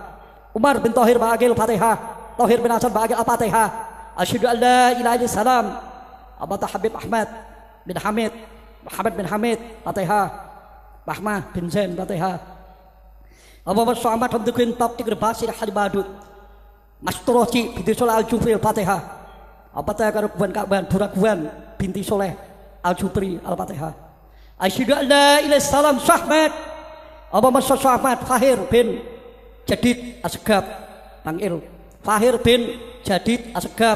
S2: Umar bin Tahir Bagil Fatihah. Tahir bin Hasan Bagil Al-Fatihah. Asyhadu an la ilaha illallah. Abata Habib Ahmad bin Hamid, Muhammad bin Hamid Fatihah. Bahmah bin Zain Fatihah. Abu Bakar Ahmad Hamdukin Tabtik Basir Halibadut Masturoci binti Soleh Al-Jufri Al-Fatihah. Abata karo Kuban Ka'ban Burakuan binti Soleh Al-Jufri Al-Fatihah. Asyhadu an la ilaha illallah Syahmat Abu Bakar Ahmad Fahir bin Jadid Asgab Bangil, Fahir bin Jadid Asgab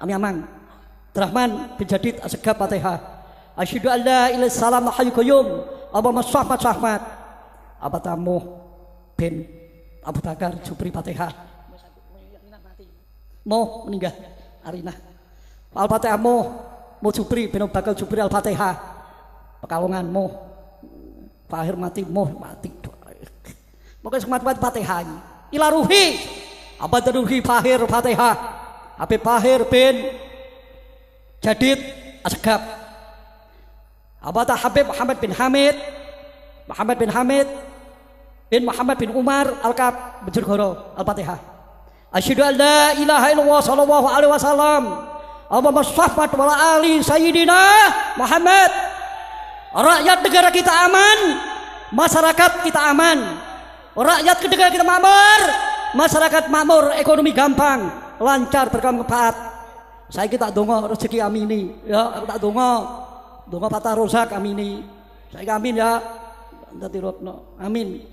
S2: Amyamang, Rahman bin Jadid Asgab Fatihah. Asyhadu an la ilaha illallah hayyu qayyum. Abu Bakar Ahmad Abatamu bin Abu Bakar Jufri Fatihah. Mau meninggal Arina Al-Fatihah mau Jufri bin Abu Bakar Jufri Al-Fatihah. Pekalongan mau Fahir mati pokoknya semat Fatihah ila ruhi abad ruhi Fahir Fatihah. Habib Fahir bin Jadid Asgab, Abata Habib Muhammad bin Hamid bin Muhammad bin Umar Al-Kab Bejurgoro Al-Fatihah. Asyhadu an la ilaha illallah sallallahu alaihi wasallam. Allahumma sholli wa ali sayyidina Muhammad. Rakyat negara kita aman, masyarakat kita aman. Rakyat negara kita makmur, masyarakat makmur, ekonomi gampang, lancar, bermanfaat. Saya kita dongo rezeki amini, ya aku tak dongo patah rozak amini. Saya amin ya, nanti rokno amin.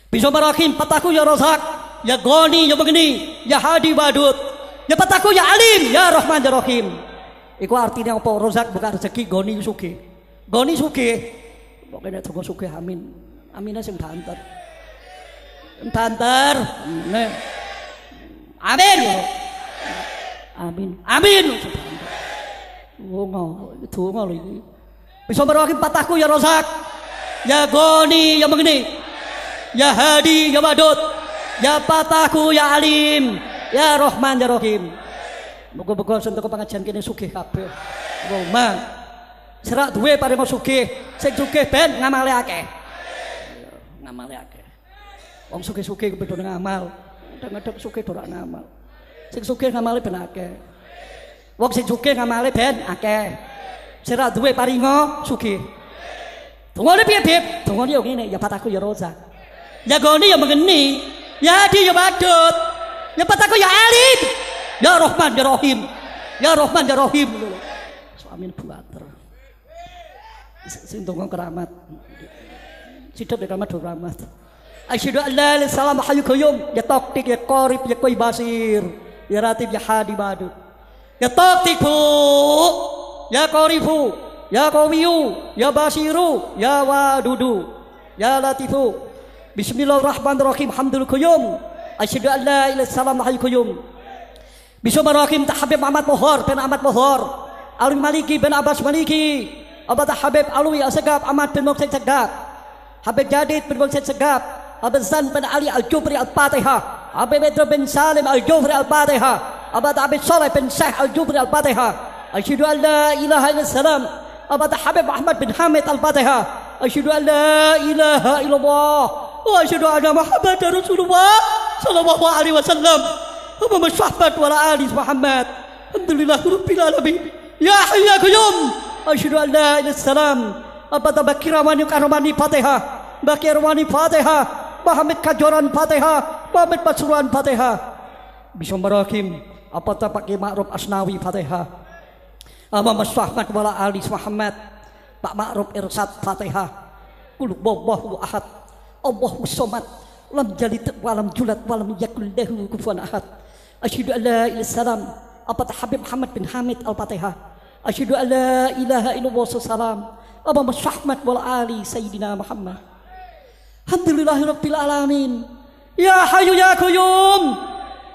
S2: Bismillahirrahmanirrahim. Patahku ya rozak, ya goni, ya begini, ya hadi wadud, ya patahku ya alim, ya rahman ya rahim. Iku artinya apa? Rozak bukan rezeki, goni suki, pokoknya dongo suki amin, aminnya sing banter, amin. Amin. Donga lho iki. Bisa merwaki patahku ya rozak, ya goni, ya begini, ya hadi, ya wadud, ya patahku ya alim, ya rahman ya rahim. Muga-muga sentuh pengajian kene sugih kabeh. Allahumma serak duwe paring sugih, sing sugih ben ngamale akeh. Wong sugih-sugih kepedo ngamal, kadang-kadang sugih ora ngamal. Sing sugih ngamale ben akeh. Wong sing sugih ngamale ben akeh. Sira duwe paringa sugih. Dungane piye, Bib? Dungane yo ngene, ya patahku ya rozak. Ya goni ya mengeni, ya hadi ya badut. Ya patahku ya alim. Ya Rahman ya Rahim. Ya Rahman ya Rahim. Amin buater. Sing donga keramat. Sidep ya keramat rahmat. Asyhadu an la ilaha illallah hayyu qayyum. Ya Taqtik ya Qarib ya Qoi Basir. Ya Ratib ya Hadi Badut, ya Taqtiku, ya Qarifu, ya Qawiyu, ya Basiru, ya Wadudu, ya Latifu. Bismillahirrahmanirrahim. Hamdul qayyum. Asyhadu an la ilaha illallah hayyu qayyum. Bismillahirrahmanirrahim. Habib Muhammad Mohor bin Ahmad Mohor, Alwi Maliki bin Abbas Maliki, Abata Habib Alwi Asgab Ahmad bin Muqsid Segab, Habib Jadid bin Muqsid Segab, Habib Zan bin Ali Al-Jufri Al-Fatihah, Habib Idris bin Salim Al-Jufri Al-Fatihah, Abad Habib Saleh bin Syekh Al-Jufri Al-Fatihah. Asyhadu an la ilaha illallah. Abad Habib Ahmad bin Hamid Al-Fatihah. Asyhadu an la ilaha illallah wa asyhadu anna Muhammadar Rasulullah sallallahu alaihi wasallam. Allahumma sholli wa ali Muhammad. Alhamdulillah rabbil alamin. Ya hayyu ya qayyum. Asyhadu an la ilaha illallah. Abad Bakirawani Karmani Fatihah. Bakirwani Fatihah. Muhammad Kajoran Fatihah, Muhammad Pasuruan Fatihah. Bismillahirrahmanirrahim. Apatah pakai Ma'ruf Asnawi Fatihah. Allahumma sholli ala ali Muhammad. Pak Ma'ruf Irsad Fatihah. Qul huwallahu ahad. Allahu samad. Lam yalid wa lam yulad wa lam yakul lahu kufuwan ahad. Asyhadu an la ilaha illallah. Apatah Habib Muhammad bin Hamid Al-Fatihah. Asyhadu an la ilaha illallah salam. Allahumma sholli ala ali sayyidina Muhammad. Alhamdulillahirabbil alamin. Ya Hayyu ya Qayyum.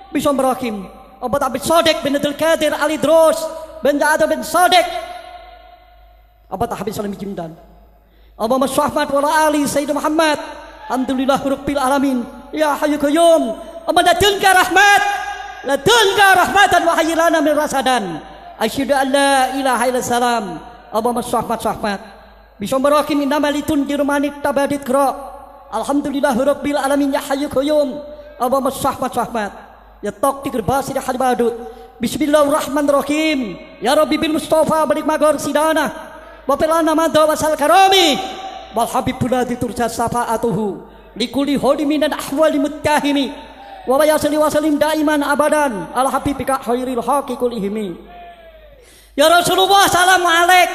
S2: Bismillahirrahmanirrahim. Abat Abid Sadiq bin Abdul Qadir Ali Drus bin Ja'ad bin Sadiq. Abat Habib Salim Jindan. Allahumma sholli ala ali sayyidina Muhammad. Alhamdulillahirabbil alamin. Ya Hayyu Qayyum. Amat ladunka rahmat. Ladunka rahmatan wa hayyilana min rasadan. Asyhadu an la ilaha illallah. Allahumma sholli. Bismillahirrahmanirrahim. Innama litundir manit tabadit qra. Alhamdulillahirabbil alamin. Ya Hayyu Qayyum. Allahumma sholli. Ya Taqtik Basir Hadbadut. Bismillahirrahmanirrahim. Ya Rabbi bil Mustafa balik magor sidana. Wa pelana madha wasal karami. Wal habib buladi turja syafaatuhu. Likuli holimin dan ahwali muttahimi. Wa yasli wasalim daiman abadan. Al habibika khairil haqi kulihimi. Ya Rasulullah salam alaik.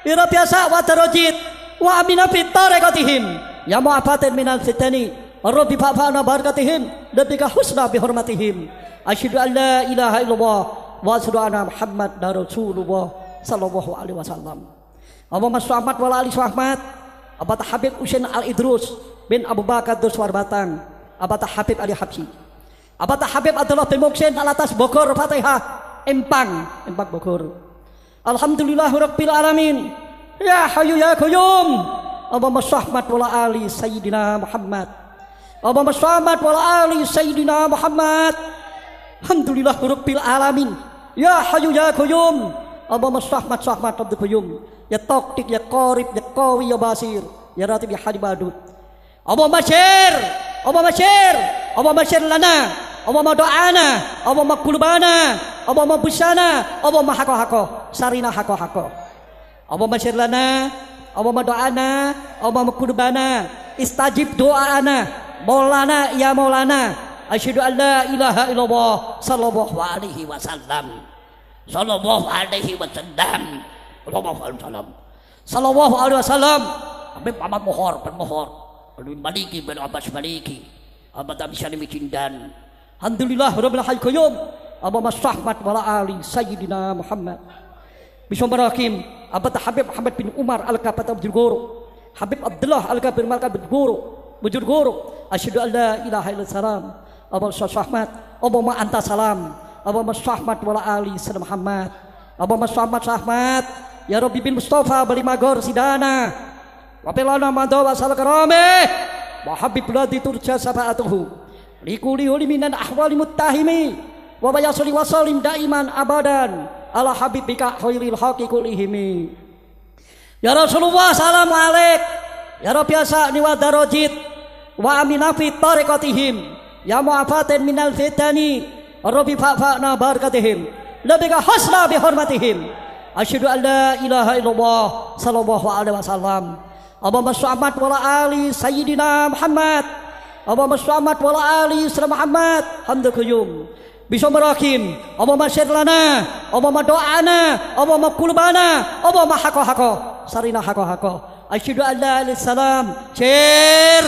S2: Ya biasa wa darajit. Wa amina fit tariqatihim. Ya mu'afatin minal fitani. Rabbi fa'fa'na barakatihim labika husna bihormatihim. Asyhadu an la ilaha illallah wa asyhadu anna Muhammad Rasulullah sallallahu alaihi wasallam. Allahumma sholli ala ali Muhammad. Abata Habib Husain Al Idrus bin Abu Bakar Duswar Batang. Abata Habib Ali Habsyi. Abata Habib Abdullah bin Muksin Alatas Bogor Fatihah. Empang Bogor. Alhamdulillahirabbil alamin. Ya Hayyu ya Qayyum. Allahumma sholli ala ali sayyidina Muhammad. Allahumma sholli ala ali sayyidina Muhammad. Alhamdulillahirabbil alamin. Ya Hayyu ya Qayyum. Allahumma sholli ala Qayyum. Ya Taqtik ya Qarib ya Qawi ya Basir. Ya Ratib ya Hadibadut. Allahumma syir. Allahumma syir. Allahumma syir lana. Allahumma do'ana. Allahumma qulbana. Allahumma busana. Allahumma haqqa sarina haqqa. Allahumma syir lana. Allahumma do'ana. Allahumma qulbana. Istajib do'ana. Maulana ya Maulana. Asyhadu an la ilaha illallah sallallahu alaihi wasallam. Sallallahu alaihi wasallam. Sallallahu alaihi wasallam. Habib Muhammad Mohor bermohor. Habib Maliki bin Abbas Maliki. Abad Abi Salim Jindan. Alhamdulillah rabbil alamin. Allahumma sholli ala ali sayyidina Muhammad. Bismillahirrahmanirrahim. Abad Habib Muhammad bin Umar Al-Kabat Abdul Guru. Habib Abdullah Al-Kabir Malka bin Guru. Bujur guru. Asyhadu an la ilaha illallah. Allahumma sholli. Allahumma anta salam. Allahumma sholli ala ali sayyidina Muhammad. Allahumma sholli. Ya Rabbi bil Mustafa bali magor sidana. Wa pelana madha wasal karame. Wa habib ladi turja safaatuhu. Likuli uliminan ahwali muttahimi. Wa yasli wasalim daiman abadan. Ala habibika khairil haqi kulihimi. Ya Rasulullah salam alaik. Ya Rabbi biasa ni wa darajit. Wa amina fi tariqatihim. Ya mu'afatin minal fitani. Rabbi fa'fa'na barakatihim labika husna bihormatihim. Asyhadu an la ilaha illallah sallallahu alaihi wasallam. Allahumma sholli ala ali sayyidina Muhammad. Allahumma sholli ala ali sayyidina Muhammad. Hamdul qayyum. Bismillahirrahmanirrahim. Allahumma syir lana. Allahumma do'ana. Allahumma qulbana. Allahumma haqqa sarina haqqa. Asyhadu an la ilaha illallah. Syir.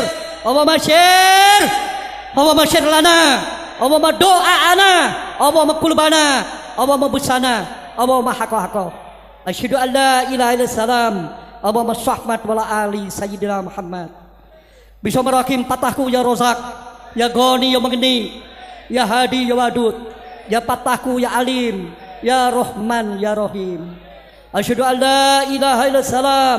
S2: Allahumma syir. Allahumma syir lana. Allahumma do'ana. Allahumma qulbana. Allahumma busana. Allahumma haqqa. Asyhadu an la ilaha illallah. Allahumma sholli ala ali sayyidina Muhammad. Bismillahirrahmanirrahim. Patahku ya Rozak. Ya Goni ya Magni. Ya Hadi ya Wadud. Ya Patahku ya Alim. Ya Rahman ya Rahim. Asyhadu an la ilaha illallah.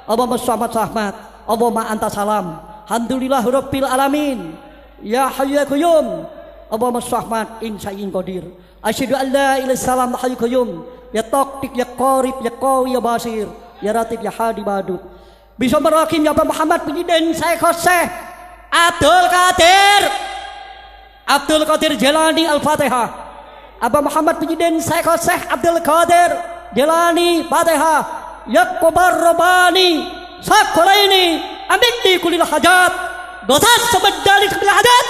S2: Allahumma sholli. Allahumma anta salam. Alhamdulillahirabbil alamin. Ya Hayyu ya Qayyum. Allahumma sholli insa'in qadir. Asyhadu an la ilaha illallah Hayyu Qayyum. Ya Taqtik ya Qarib ya Qawi ya Basir. Ya Ratib ya Hadibadut. Bismillahirrahmanirrahim. Ya Muhammad bin Idin Syekh Abdul Qadir Jalani Al-Fatihah. Aba Muhammad bin Idin Syekh Abdul Qadir Jalani Fatihah. Ya Qabar Rabbani Sakolaini Amikni kulil hajat. Dotas sebedali kulil hajat.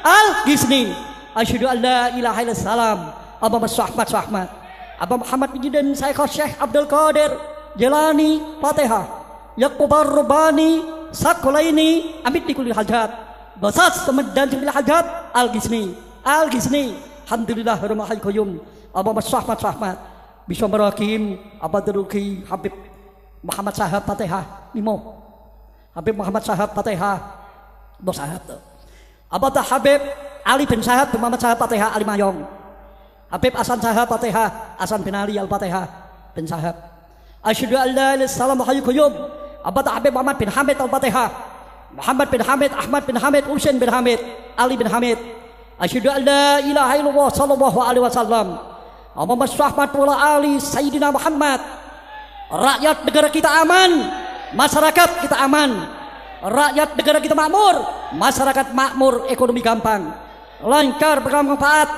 S2: Al-Gisni Asyhadu an la ilaha illallah. Aba Ahmad. Aba Muhammad bin Syekh Abdul Qadir Jilani Fatihah. Yakubar Rubani Sakulaini Amit di kulli hajat. Basas kemudian jumlah hajat Al-Ghisni. Alhamdulillah Rahmanul Qayyum. Aba Ahmad. Bisa merakim Abaduluki Habib Muhammad Sahab Fatihah Nimo. Habib Muhammad Sahab Fatihah Bos Sahab tuh. Abata Habib Ali bin Sahab Muhammad Sahab Fatihah Ali Mayong. Habib Hasan Sahab Fatihah Hasan bin Ali Al-Fatihah bin Sahab. Asyhadu an la ilaha illallah hayyul qayyum. Abata Habib Muhammad bin Hamid Al-Fatihah. Muhammad bin Hamid, Ahmad bin Hamid, Husain bin Hamid, Ali bin Hamid. Asyhadu an la ilaha illallah sallallahu alaihi wasallam. Allahumma shalli ala ali Sayyidina Muhammad. Rakyat negara kita aman, masyarakat kita aman. Rakyat negara kita makmur, masyarakat makmur, ekonomi gampang, lancar bermanfaat.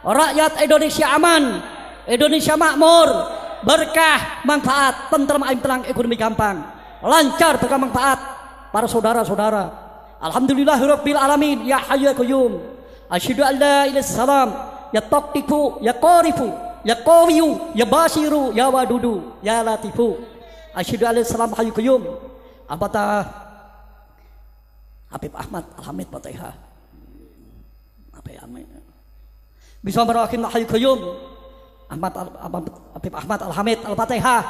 S2: Rakyat Indonesia aman, Indonesia makmur, berkah, manfaat, tentrem, ayam tenang, ekonomi gampang, lancar bermanfaat. Para saudara-saudara, alhamdulillahirabbil alamin, ya hayyu ya qayyum. Asyhadu an la ilaha illallah, ya taqtifu, ya qarifu, ya qawiyu, ya basiru, ya wadudu, ya latifu. Asyhadu an la ilaha illallah hayyul qayyum. Abata Habib Ahmad Al-Hamid Fatihah. Bismillahirrahmanirrahim hayyul qayyum. Habib Ahmad Al-Hamid Al-Fatihah.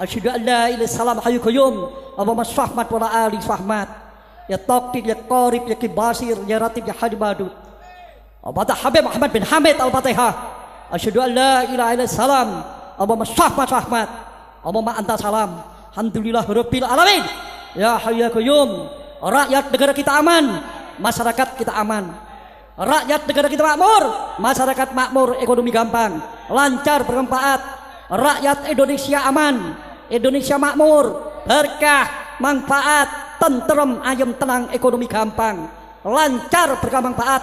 S2: Asyhadu an la ilaha illallah hayyul qayyum. Allahumma shalli ala ali Muhammad. Ya taqtib ya qarib ya kibasir ya ratib ya hadibadud. Abata Habib Muhammad bin Hamid Al-Fatihah. Asyhadu an la ilaha illallah. Allahumma shalli ala Muhammad. Allahumma anta salam. Alhamdulillahirabbil alamin. Ya hayyu ya qayyum. Rakyat negara kita aman, masyarakat kita aman. Rakyat negara kita makmur, masyarakat makmur, ekonomi gampang, lancar bermanfaat. Rakyat Indonesia aman, Indonesia makmur, berkah, manfaat, tentrem, ayam tenang, ekonomi gampang, lancar bermanfaat.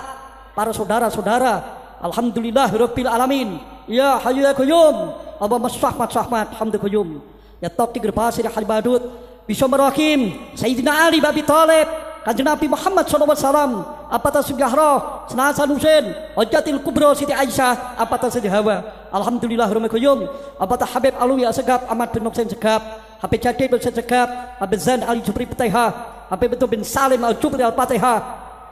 S2: Para saudara-saudara, alhamdulillahirabbil alamin. Ya hayyu ya qayyum. Allahumma shalli hamdu qayyum. Ya taqdir basir halbadud. Bismillahirrahmanirrahim. Sayyidina Ali bin Abi Thalib, Kanjeng Nabi Muhammad SAW, apatah Zahra, Hasan Husain, Hujjatul Kubra Siti Aisyah, apatah Siti Hawa. Alhamdulillahirabbil alamin. Apatah Habib Alwi Asegaf, Ahmad bin Hussein Segaf, Habib Jadid bin Segaf, Habib Zain Ali Jubri Fatihah, Habib Betul bin Salim Al Jubri Al Fatihah,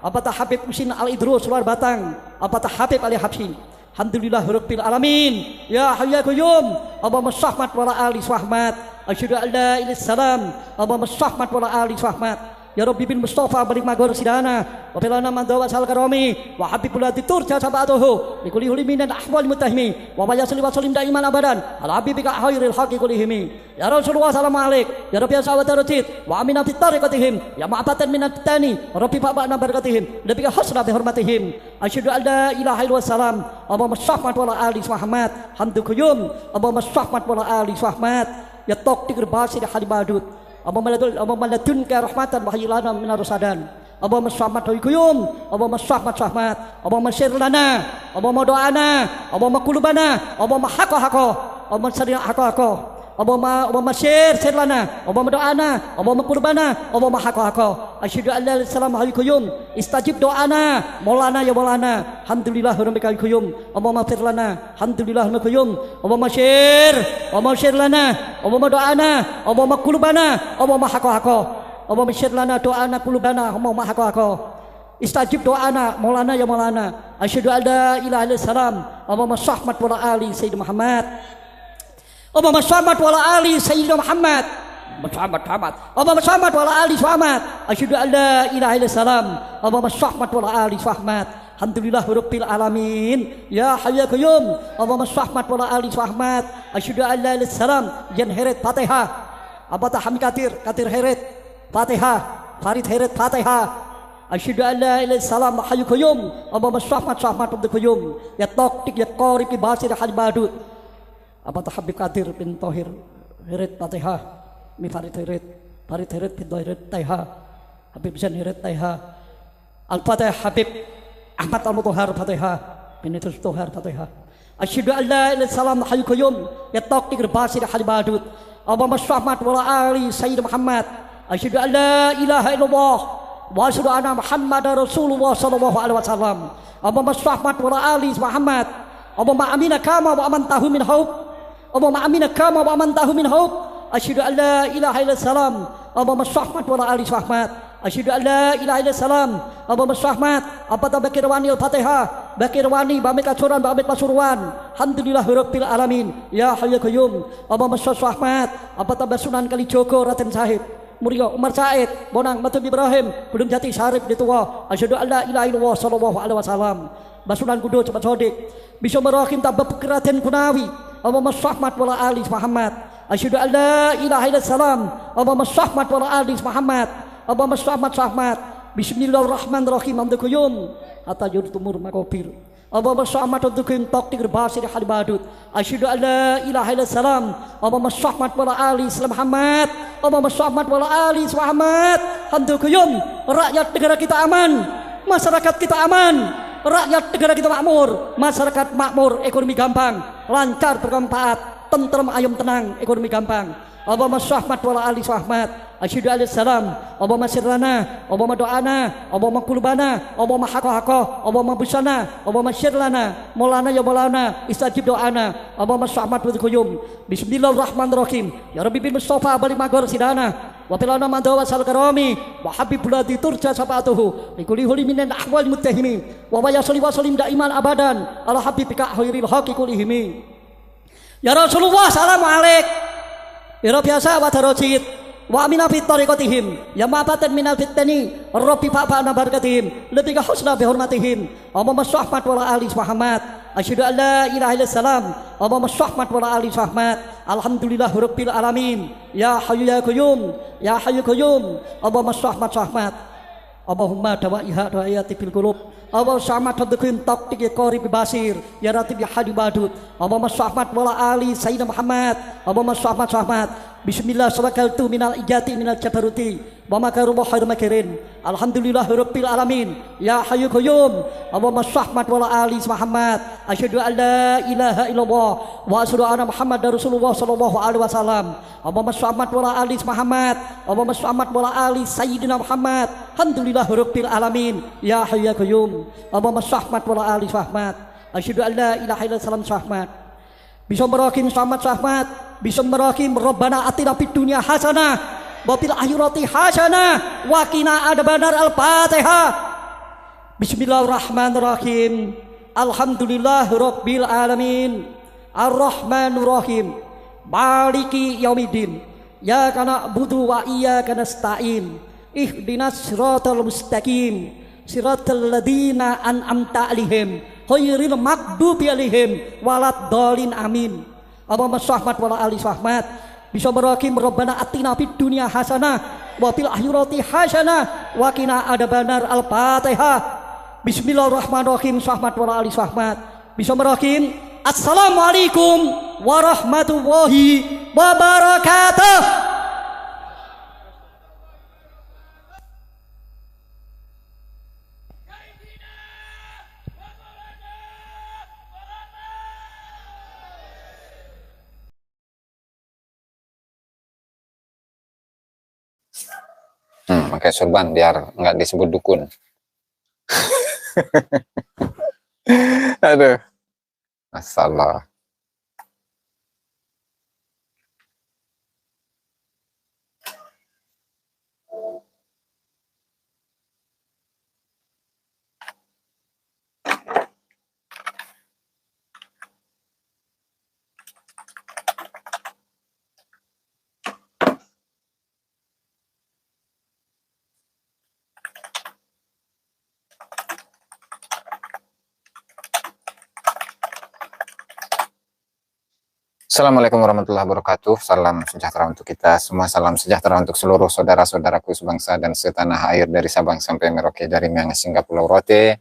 S2: apatah Habib Husin Al Idrus Luar Batang, apatah Habib Ali Habsyin. Alhamdulillahirabbil alamin. Ya hayyu ya qayyum. Allahumma shalli ala ali Muhammad. Asyhadu an la ilaha illallah. Allahumma shalli ala ali Muhammad. Ya Rabbi bin Mustafa balik magor sidana wa bilana man dawa sal karami wa habibul aditur jasabatuhu bi kulli hulimin dan ahwal mutahmi wa mayasli wa salim daiman abadan ala habibika khairil haqi kullihim ya Rasulullah sallallahu alaihi ya Rabbi sahabat rajid wa amina fi tariqatihim ya ma'abatan minat tani Rabbi ba'na barakatihim nabika hasra bi hurmatihim asyhadu an la ilaha illallah Allahumma shalli ala ali Muhammad hamdu qayyum Allahumma shalli ala ali Muhammad ya taqdir basir halibadud Allahumma ladunka rahmatan wa hayyilana minar rasadan. Allahumma shalli ala qayyum. Allahumma shalli Muhammad. Allahumma syir lana. Allahumma do'ana. Allahumma qulubana. Allahumma haqqo. Allahumma syir haqqo. Allahumma syir lana. Allahumma do'ana. Allahumma qulubana. Allahumma haqqo. Asyhadu an la ilaha illallah hayyul qayyum. Istajib do'ana. Maulana ya maulana. Alhamdulillahirabbil qayyum. Allahumma fir lana. Alhamdulillahirabbil qayyum. Allahumma syir lana. Allahumma do'ana. Allahumma qulubana. Allahumma haqqo. Allahumma syir lana do'ana qulubana. Allahumma haqqo. Istajib do'ana. Maulana ya maulana. Asyhadu an la ilaha illallah. Allahumma shalli ala ali Sayyidina Muhammad. Allahumma shalli ala ali Sayyidina Muhammad. Allahumma shalli ala ali Muhammad. Asyhadu an la ilaha illallah. Allahumma shalli ala ali Muhammad. Alhamdulillahirabbil alamin. Ya hayyu ya qayyum. Allahumma shalli ala ali Muhammad. Asyhadu an la ilaha illallah. Jan Heret Fatihah. Abata Hamid Katir Heret Fatihah. Farid Heret Fatihah. Asyhadu an la ilaha illallah hayyul qayyum. Allahumma shalli ala ali qayyum. Ya taqdik ya qarib ya basir halibadud. Abata Habib Kadir bin Tohir Heret Fatihah. Mi Farid Heret bin Tohir Fatihah. Habib Zain Heret Fatihah. Al-Fatihah Habib Ahmad Al-Mutahhar Fatihah bin Idrus Tohar Fatihah. Asyhadu an la ilaha illallah hayyul qayyum. Ya taqdir basir halibadud. Allahumma shalli ala ali Sayyidina Muhammad. Asyhadu an la ilaha illallah. wa asyhadu anna Muhammadar Rasulullah sallallahu alaihi wasallam. Allahumma shalli wa ali Muhammad. Allahumma amina kama wa aman tahu min haub. Allahumma amina kama wa aman tahu min haub. Asyhadu an la ilaha illallah. Allahumma shalli wa ali Muhammad. Asyhadu an la ilaha illallah. Allahumma shalli apa tabakir wani al-Fatihah. Bakir wani bamit kasuran bamit pasuruan. Alhamdulillahirabbil alamin. Ya Hayyu Qayyum. Allahumma shalli apa tabasunan kali Joko Raden Sahib. Muria Umar Said, Bonang Matun Ibrahim, Gunung Jati Syarif di Tua. Asyhadu an la ilaha illallah sallallahu alaihi wasallam. Basunan Kudo cepat sodik. Bisa merahim tabab Raden Kunawi. Allahumma shalli wa ali Muhammad. Asyhadu an la ilaha illallah. Allahumma shalli wa ali Muhammad. Allahumma shalli Bismillahirrahmanirrahim. Amdukuyum hatta yurtumur makofir. Allahumma shalli tukim takdir basir halibadut. Asyhadu an la ilaha illallah. Allahumma shalli wa ali Muhammad. Allahumma shalli wa ali Muhammad. Amdukuyum rakyat negara kita aman, masyarakat kita aman, rakyat negara kita makmur, masyarakat makmur, ekonomi gampang, lancar bermanfaat, tentrem ayam tenang, ekonomi gampang. Allahumma shalli wa ali Muhammad. Asyhadu an la salam. Allahumma sirlana, Allahumma doana, Allahumma kulbana, Allahumma haqqa, Allahumma busana, Allahumma sirlana, Maulana ya Maulana, istajib doana. Allahumma shalli wa qayyum. Bismillahirrahmanirrahim. Ya Rabbi bil Mustafa balik magor sidana. Wa tilana madawa sal karami wa habibul ladzi turja safatuhu likulli huli minan ahwal muttahimi wa salli wa sallim daiman abadan ala habibika khairil haqi kullihimi. Ya Rasulullah salamu alaik. Ya biasa wa darajit wa amina fit tariqatihim ya ma'batan minal fitani rabbi fa'ana barakatihim lebih husna bi hurmatihim. Allahumma shalli wa ali Muhammad. Asyhadu an la ilaha illallah. Allahumma shalli wa ali Muhammad. Alhamdulillahirabbil alamin. Ya Hayyu ya Qayyum, ya Hayyu Qayyum. Allahumma shalli wa Muhammad. Allahumma dawaiha dawayati fil qulub. Allahumma shalli tadkin taqti qarib basir ya ratib ya hadi badut. Allahumma shalli wa ali sayyidina Muhammad. Allahumma shalli wa Muhammad. Bismillah sawakaltu minal ijati minal jabaruti wa makaru wa khairu makirin. Alhamdulillahirabbil alamin. Ya Hayyu Qayyum. Allahumma shalli wa ali Muhammad. Asyhadu an la ilaha illallah wa asyhadu anna Muhammadar Rasulullah sallallahu alaihi wasallam. Allahumma shalli wa ali Muhammad. Allahumma shalli wa ali sayyidina Muhammad. Alhamdulillahirabbil alamin. Ya Hayyu Qayyum. Allahumma shalli wa ali Muhammad. Asyhadu an la ilaha illallah Muhammad. Bismillahirrahmanirrahim. Selamat Rahmat. Bismillahirrahmanirrahim. Rabbana atina fid dunya hasanah wa fil akhirati hasanah wa qina adzabannar. Al-Fatihah. Bismillahirrahmanirrahim. Alhamdulillahirabbil alamin. Ar-Rahmanir Rahim. Maliki yaumiddin. Iyyaka na'budu wa iyyaka nasta'in. Ihdinas siratal mustaqim. Siratal ladzina an'amta 'alaihim ghairil maghdubi 'alaihim waladdallin. Amin. Allahumma shalli wa ali Muhammad. Bismillahirrahmanirrahim. Rabbana atina fid dunya hasanah wa fil akhirati hasanah wa qina adzabannar. Al-Fatihah. Bismillahirrahmanirrahim. Shalli wa ali Muhammad. Bismillahirrahmanirrahim. Assalamualaikum warahmatullahi wabarakatuh.
S3: Pakai sorban biar nggak disebut dukun. Aduh, masalah. Assalamualaikum warahmatullahi wabarakatuh. Salam sejahtera untuk kita semua. Salam sejahtera untuk seluruh saudara-saudaraku sebangsa dan setanah air dari Sabang sampai Merauke, dari Miangas hingga Pulau Rote.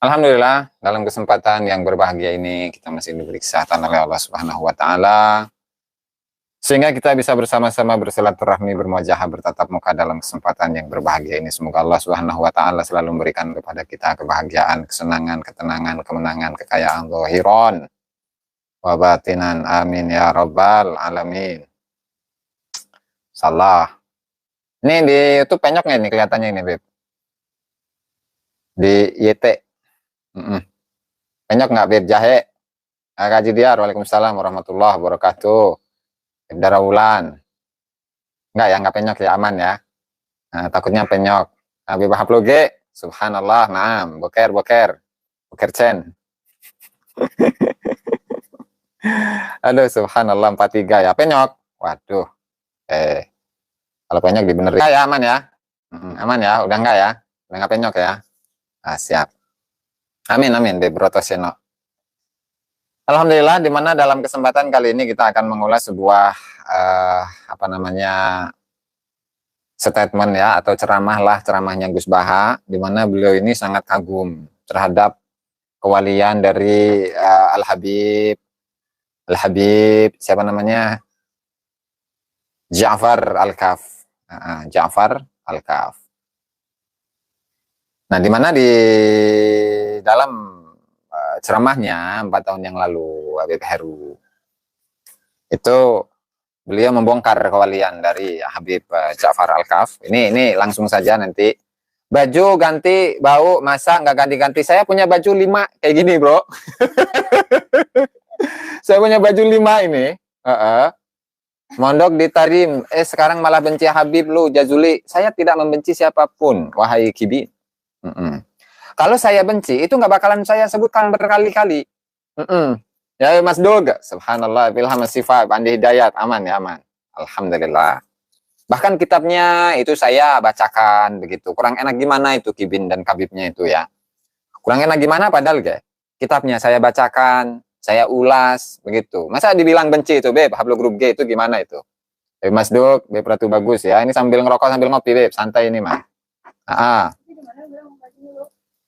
S3: Alhamdulillah, dalam kesempatan yang berbahagia ini kita masih diberi kesehatan oleh Allah Subhanahu wa taala, sehingga kita bisa bersama-sama bersilaturahmi, bermuajahah, bertatap muka dalam kesempatan yang berbahagia ini. Semoga Allah Subhanahu wa taala selalu memberikan kepada kita kebahagiaan, kesenangan, ketenangan, kemenangan, kekayaan zahiran wa batinan. Amin ya rabbal alamin. Salah. Ini di YouTube penyok nggak nih kelihatannya ini, Beb? Di YT. Penyok nggak, Beb? Jahe. Kaji Diar, waalaikumsalam warahmatullahi wabarakatuh. Beb Darawulan. Enggak ya, nggak penyok ya, aman ya. Nah, takutnya penyok. Beb Haploge, subhanallah, naam, boker Chen. Aduh, subhanallah, 43 ya, penyok. Waduh. Kalau penyok dibenerin. Ya, aman ya. Aman ya, udah enggak ya? Udah enggak penyok ya? Siap. Amin, Beb Brotoseno. Alhamdulillah, di mana dalam kesempatan kali ini kita akan mengulas sebuah statement ya, atau ceramahnya Gus Baha, di mana beliau ini sangat kagum terhadap kewalian dari Al-Habib siapa namanya, Ja'far Al-Kaf. Ja'far Al-Kaf. Nah, di mana di dalam ceramahnya 4 tahun yang lalu, Habib Heru itu beliau membongkar kewalian dari Habib Ja'far Al-Kaf. Ini langsung saja nanti. Baju ganti, bau, masa nggak ganti-ganti. Saya punya baju 5 kayak gini, bro. Saya punya baju 5 ini. Mondok di Tarim. Sekarang malah benci Habib lu, Jazuli. Saya tidak membenci siapapun, wahai Kibi. Kalau saya benci, itu nggak bakalan saya sebutkan berkali-kali. Ya Mas Dog, subhanallah, Ilham Sifat, Andi Hidayat, aman ya, aman. Alhamdulillah. Bahkan kitabnya itu saya bacakan begitu. Kurang enak gimana itu Kibin dan Kabibnya itu ya. Kurang enak gimana padahal kitabnya saya bacakan, saya ulas begitu. Masa dibilang benci itu, Beb? Hablo grup G itu gimana itu? Mas Dog, Beb Ratu bagus ya. Ini sambil ngerokok sambil ngopi, Beb. Santai ini mah.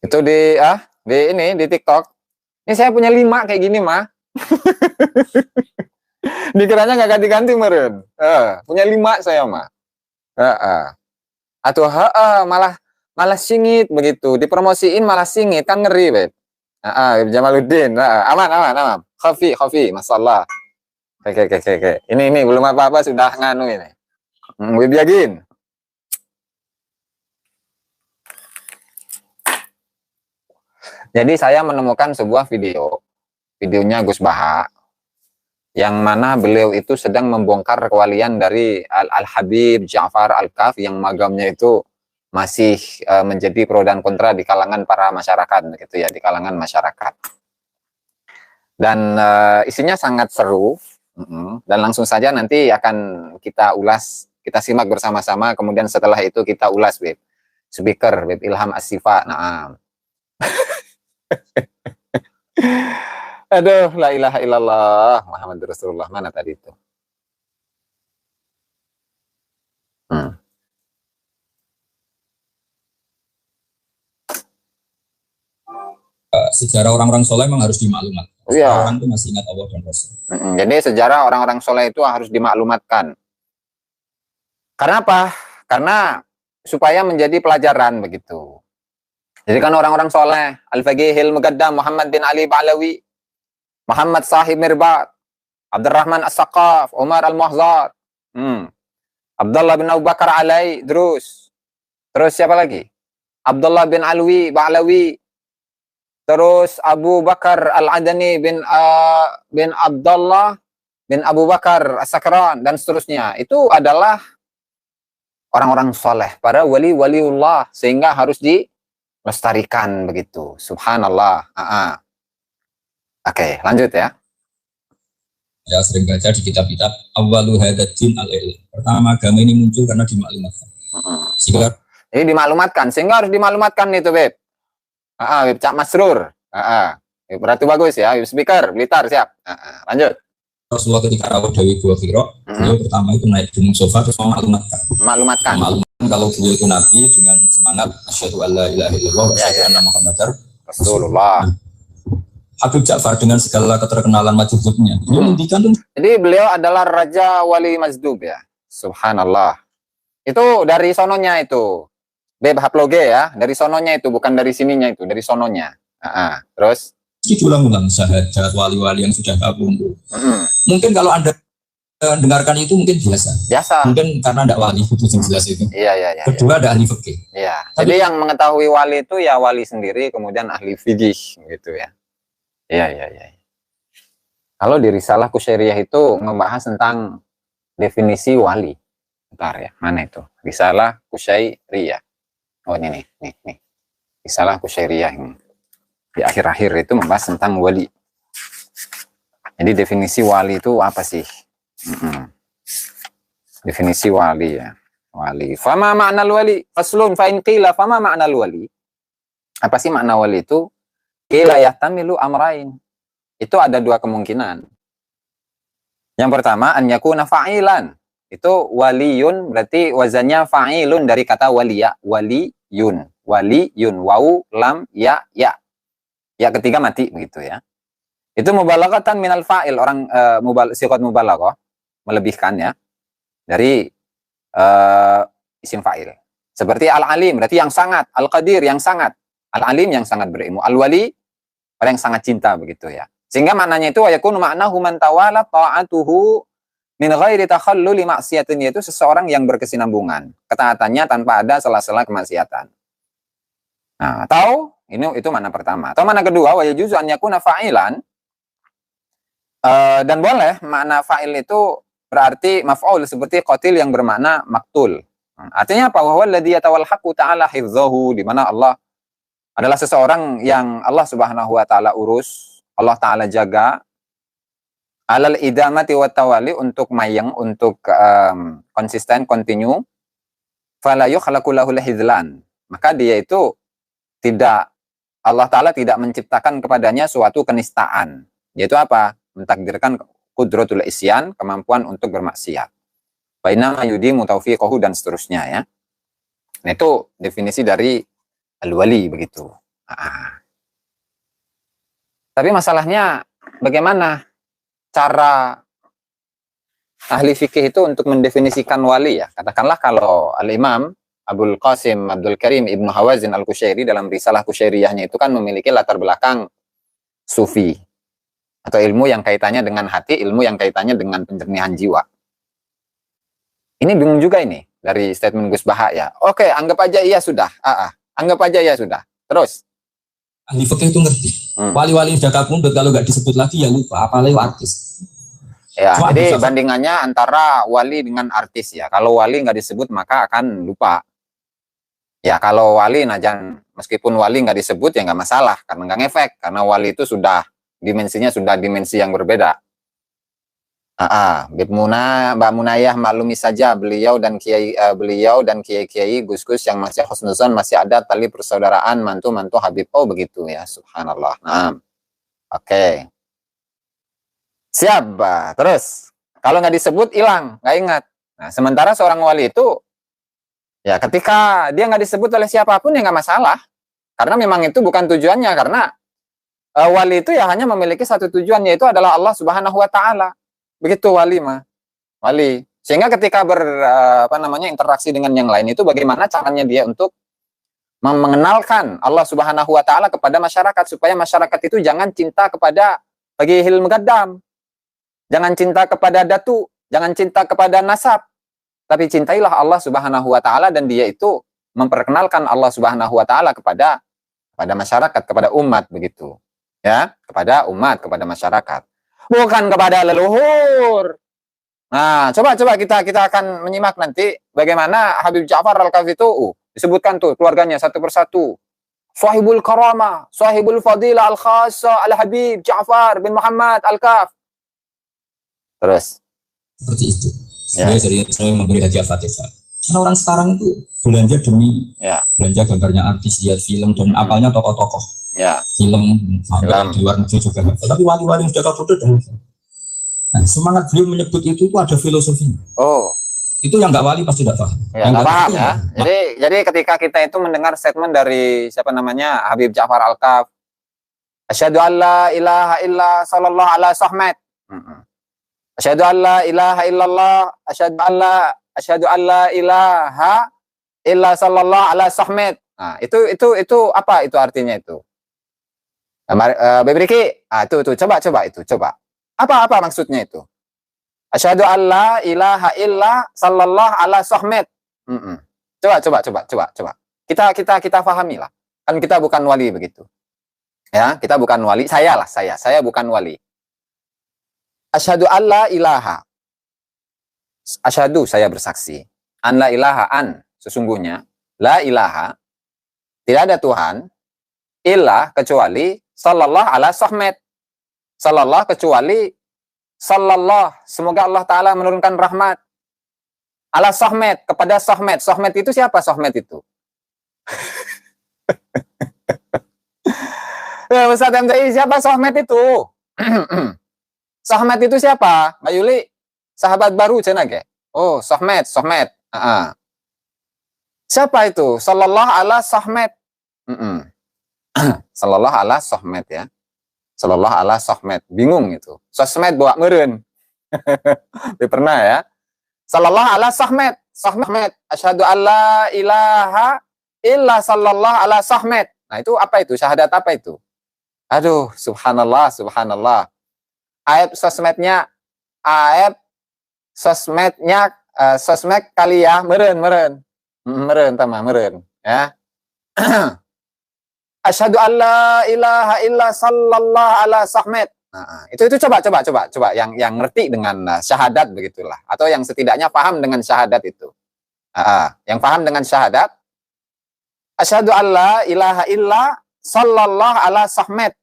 S3: Itu di TikTok. Ini saya punya 5 kayak gini mah. Dikiranya nggak ganti-ganti meren. Punya 5 saya mah. Atau malah singit begitu. Dipromosiin malah singit, kan ngeri, Beb. Jamaluddin. Aman. Khafi, masalah. Oke. Ini belum apa-apa sudah nganu ini. Beb yakin. Jadi saya menemukan sebuah videonya Gus Baha, yang mana beliau itu sedang membongkar kewalian dari Al-Habib Ja'far Al-Kaf, yang magamnya itu masih menjadi pro dan kontra di kalangan para masyarakat, gitu ya, di kalangan masyarakat. Dan isinya sangat seru, dan langsung saja nanti akan kita ulas, kita simak bersama-sama, kemudian setelah itu kita ulas, Beb. Speaker, Beb Ilham As-Sifa, Aduh, la ilaha illallah Muhammad Rasulullah, mana tadi itu?
S4: Sejarah orang-orang soleh memang harus dimaklumatkan.
S3: Iya.
S4: Orang itu masih ingat Allah dan Rasul.
S3: Jadi sejarah orang-orang soleh itu harus dimaklumatkan. Karena apa? Karena supaya menjadi pelajaran begitu. Jadi kan orang-orang soleh, Al-Faqihil Muqaddam Muhammad bin Ali Ba'lawi, Muhammad Sahib Mirbat, Abdurrahman As-Saqaf, Umar Al-Muhzar, Abdullah bin Abu Bakar Alai, terus siapa lagi? Abdullah bin Alwi Ba'lawi, terus Abu Bakar Al-Adani bin Abdullah bin Abu Bakar As-Sakran, dan seterusnya. Itu adalah orang-orang soleh, para wali-waliullah, sehingga harus dilestarikan begitu. Subhanallah. Oke, lanjut ya.
S4: Ya, sering baca di kitab-kitab awwalu hadzal al-ilm. Pertama, agama ini muncul karena dimaklumatkan.
S3: Jadi dimaklumatkan, sehingga harus dimaklumatkan itu, Beb. Beb Cak Masrur. Berarti bagus ya, Beb Speaker, Blitar, siap. Lanjut.
S4: Rasulullah ketika rawat Dawi Gua Firo, beliau pertama itu naik gunung Sofa terus memaklumatkan kalau beliau itu nabi dengan semangat asyhadu alla ilaha illallah wa asyhadu anna muhammadar
S3: Rasulullah.
S4: Habib Ja'far dengan segala keterkenalan majdzubnya.
S3: Jadi beliau adalah Raja Wali Mazdub ya. Subhanallah. Itu dari sononya itu. Beb Haploge ya, dari sononya itu, bukan dari sininya itu, dari sononya. Terus
S4: diulang-ulang syahadat wali-wali yang sudah kabur. Mungkin kalau Anda mendengarkan itu mungkin biasa.
S3: Biasa.
S4: Mungkin karena tidak wali itu jelas itu.
S3: Iya.
S4: Kedua ada ahli fikih.
S3: Iya. Jadi yang mengetahui wali itu ya wali sendiri, kemudian ahli fikih gitu ya. Iya. Kalau di Risalah Kusyairiyah itu ngebahas tentang definisi wali. Bentar ya, mana itu? Risalah Kusyairiyah. Oh ini nih. Risalah Kusyairiyah ini. Di akhir-akhir itu membahas tentang wali. Jadi definisi wali itu apa sih? Definisi wali ya. Wali. Fama ma'nal wali? Faslun fa in qila fama ma'nal wali? Apa sih makna wali itu? Qila yahtamilu amrain. Itu ada dua kemungkinan. Yang pertama an yakuna fa'ilan. Itu waliyun berarti wazannya fa'ilun dari kata waliya. Waliyun. Wau lam ya. Ya ketiga mati begitu ya. Itu mubalaghatan minal fa'il, orang siqat mubalaghah, melebihkan ya dari isim fa'il. Seperti al-alim berarti yang sangat, al-qadir yang sangat, al-alim yang sangat berilmu, al-wali orang yang sangat cinta begitu ya. Sehingga maknanya itu ayakunu ma'nahu man tawala ta'atuhu min ghairi takhalluli maksiatin, yaitu seseorang yang berkesinambungan ketaatannya tanpa ada sela-sela kemaksiatan. Nah, atau itu makna pertama. Atau makna kedua, wa yajuzu an yakuna fa'ilan. Dan boleh makna fa'il itu berarti maf'ul seperti qatil yang bermakna maktul. Artinya apa? Wa huwa alladhi yatawallaqu ta'ala hifdzahu, di mana Allah adalah seseorang yang Allah Subhanahu wa taala urus, Allah taala jaga alal idamati wa tawali, untuk mayang, untuk konsisten, continue. Fala yukhlaqu lahu hizlan. Maka dia itu Allah taala tidak menciptakan kepadanya suatu kenistaan. Yaitu apa? Mentakdirkan qudratul isyan, kemampuan untuk bermaksiat. Wa inna yudimu taufiqahu, dan seterusnya ya. Nah, itu definisi dari al-wali begitu. Tapi masalahnya bagaimana cara ahli fikih itu untuk mendefinisikan wali ya? Katakanlah kalau al-Imam Abul Qasim Abdul Karim Ibnu Hawazin Al-Kusyairi dalam Risalah Kusyairiyahnya itu kan memiliki latar belakang sufi, atau ilmu yang kaitannya dengan hati, ilmu yang kaitannya dengan penjernihan jiwa. Ini bingung juga ini dari statement Gus Baha ya. Oke, anggap aja iya sudah. Anggap aja ya sudah. Terus
S4: ahli fikih itu ngerti. Wali-wali sudah kabundut, kalau nggak disebut lagi ya lupa, apalagi artis.
S3: Ya, jadi bandingannya antara wali dengan artis ya. Kalau wali nggak disebut maka akan lupa. Ya, kalau wali meskipun wali nggak disebut ya nggak masalah, karena nggak ngefek, karena wali itu sudah dimensinya dimensi yang berbeda. Mbak Munayah maklumi saja, beliau dan kiai Gus-Gus yang masih husnuzon, masih ada tali persaudaraan mantu Habib. Oh begitu ya, subhanallah. Nah, oke. Siap, Mbak. Terus kalau nggak disebut hilang, nggak ingat. Nah, sementara seorang wali itu ya ketika dia nggak disebut oleh siapapun ya nggak masalah, karena memang itu bukan tujuannya, karena wali itu ya hanya memiliki satu tujuan, yaitu adalah Allah Subhanahu wa taala. Begitu wali mah. Wali. Sehingga ketika interaksi dengan yang lain itu bagaimana caranya dia untuk mengenalkan Allah Subhanahu wa taala kepada masyarakat, supaya masyarakat itu jangan cinta kepada bagihil mugaddam. Jangan cinta kepada datu, jangan cinta kepada nasab. Tapi cintailah Allah Subhanahu wa taala, dan dia itu memperkenalkan Allah Subhanahu wa taala kepada masyarakat, kepada umat begitu. Ya, kepada umat, kepada masyarakat. Bukan kepada leluhur. Nah, coba kita akan menyimak nanti bagaimana Habib Ja'far Al-Kaf itu disebutkan tuh keluarganya satu persatu. Sahibul Karamah, Sahibul Fadilah Al-Khassa Al-Habib Ja'far bin Muhammad Al-Kaf. Terus
S4: seperti itu. Saya memberi hadiah Fatihah. Karena orang sekarang itu belanja demi belanja gambarnya artis, lihat film, dan apalnya tokoh-tokoh. Ya. Film di luar negeri juga. Tapi wali-wali yang sudah kabudut. Nah, semangat beliau menyebut itu ada filosofinya. Oh. Itu yang nggak wali pasti tidak paham. Ya, nggak paham ya.
S3: Jadi ketika kita itu mendengar statement dari Habib Ja'far Al-Kaf, asyhadu an la ilaha illa sallallahu ala sahmat. Asyhadu an la ilaha illallah, asyhadu an la ilaha illa sallallahu ala sahmat. Nah, itu apa itu artinya itu? Bebriki, itu coba. Apa maksudnya itu? Asyhadu alla ilaha illa sallallahu ala sahmet. Coba. Kita pahami lah. Kan kita bukan wali begitu. Ya, kita bukan wali. Saya bukan wali. Asyhadu alla ilaha. Asyhadu, saya bersaksi. An la ilaha, an sesungguhnya la ilaha, tidak ada Tuhan illa kecuali sallallahu ala sahmet. Sallallahu kecuali sallallahu, semoga Allah Ta'ala menurunkan rahmat. Ala sahmet, kepada sahmet. Sahmet itu siapa sahmet itu? Ya, Ustaz MTI, siapa sahmet itu? Sahmet itu siapa? Mbak Yuli, sahabat baru cina ge. Oh, sahmet. Siapa itu? Sallallahu ala sahmet. Sallallahu ala sahmet ya. Sallallahu ala sahmet. Bingung itu. Sosmed bawa meren. Pernah ya. Sallallahu ala sahmet. Sahmet. Asyhadu alla ilaha illa sallallahu ala sahmet. Nah itu apa itu? Syahadat apa itu? Aduh, subhanallah. Sosmed kali ya. Meren ya. Asyhadu alla ilaha illa sallallahu ala sahmet. Nah, itu coba yang ngerti dengan syahadat begitulah, atau yang setidaknya paham dengan syahadat itu. Yang paham dengan syahadat, asyhadu alla ilaha illa sallallahu ala sahmet.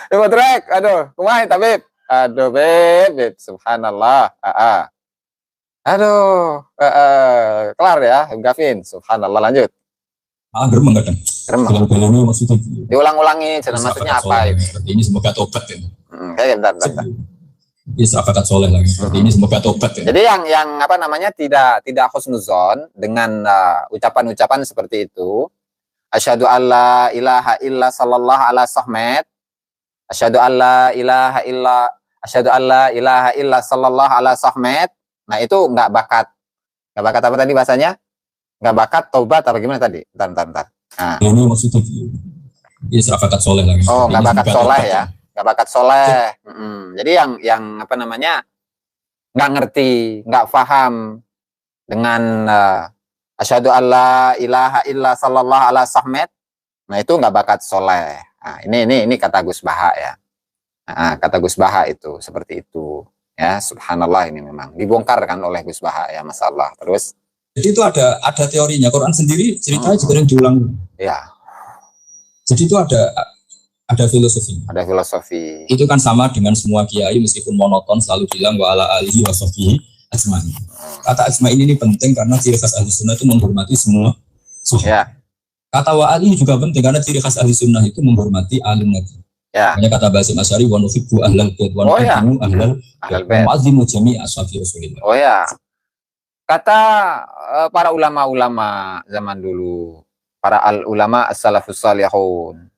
S3: Coba trek, aduh, kumaha tabib? Aduh, beb, subhanallah. Aduh, kelar ya, Gavin, subhanallah, lanjut.
S4: Geremeng kadang. Kalau maksudnya
S3: diulang-ulangi, maksudnya apa?
S4: Seperti ini semoga tobat ya.
S3: Bentar.
S4: Iya, sahabat soleh lagi. Seperti ini semoga tobat ya.
S3: Jadi yang apa namanya tidak husnuzon dengan ucapan-ucapan seperti itu. Asyhadu alla ilaha illa sallallahu ala sahmet. Asyhadu alla ilaha illa sallallahu ala sahmet. Nah, itu nggak bakat apa tadi bahasanya? Nggak bakat taubat apa gimana tadi? Bentar. Nah.
S4: Ini maksudnya iya, sahabat soleh lagi.
S3: Oh, nggak bakat soleh ya. Nggak bakat soleh. Jadi yang apa namanya, nggak ngerti, nggak paham dengan asyhadu alla ilaha illa sallallahu ala sahmet. Nah itu nggak bakat soleh. Nah, ini kata Gus Baha ya. Nah, kata Gus Baha itu seperti itu ya. Subhanallah, ini memang dibongkar kan oleh Gus Baha ya, masalah. Terus
S4: jadi itu ada teorinya. Quran sendiri ceritanya juga yang diulang.
S3: Ya.
S4: Jadi itu ada filosofi.
S3: Ada filosofi.
S4: Itu kan sama dengan semua kiai meskipun monoton selalu bilang wa ala alihi wa sahbihi ajmain. Kata ajmain ini penting karena ciri khas ahli sunnah itu menghormati semua sunnah. Ya. Kata wa alihi juga penting karena ciri khas ahli sunnah itu menghormati alim nabi. Ya. Makanya kata Basim Asy'ari wa nuhibbu ahlal bait wa nuhibbu ahlal bait wa azimu jami' ashabi Rasulillah. Oh ya. Kata para ulama-ulama zaman dulu, para ulama as-salafus salihun,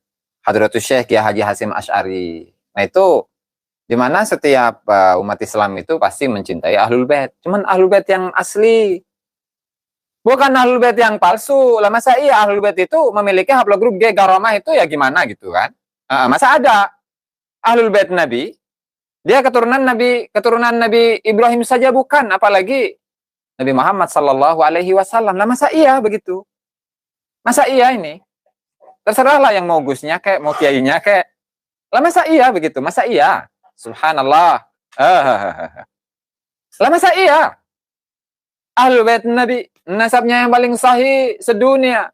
S4: Hadratus Syekh Kiai Haji Hasyim Asy'ari. Nah itu dimana setiap umat Islam itu pasti mencintai ahlul bait. Cuman ahlul bait yang asli, bukan ahlul bait yang palsu. Lah masa iya ahlul bait itu memiliki haplogrup grup G garamah itu ya gimana gitu kan? Masa ada ahlul bait Nabi, dia keturunan Nabi Ibrahim saja bukan, apalagi Nabi Muhammad sallallahu alaihi wasallam. Lah masa iya begitu? Masa iya ini? Terserahlah yang mau gusnya kayak mau kiainya kayak. Lah masa iya begitu? Masa iya? Subhanallah. Lah masa iya? Ahlul bait Nabi nasabnya yang paling sahih sedunia.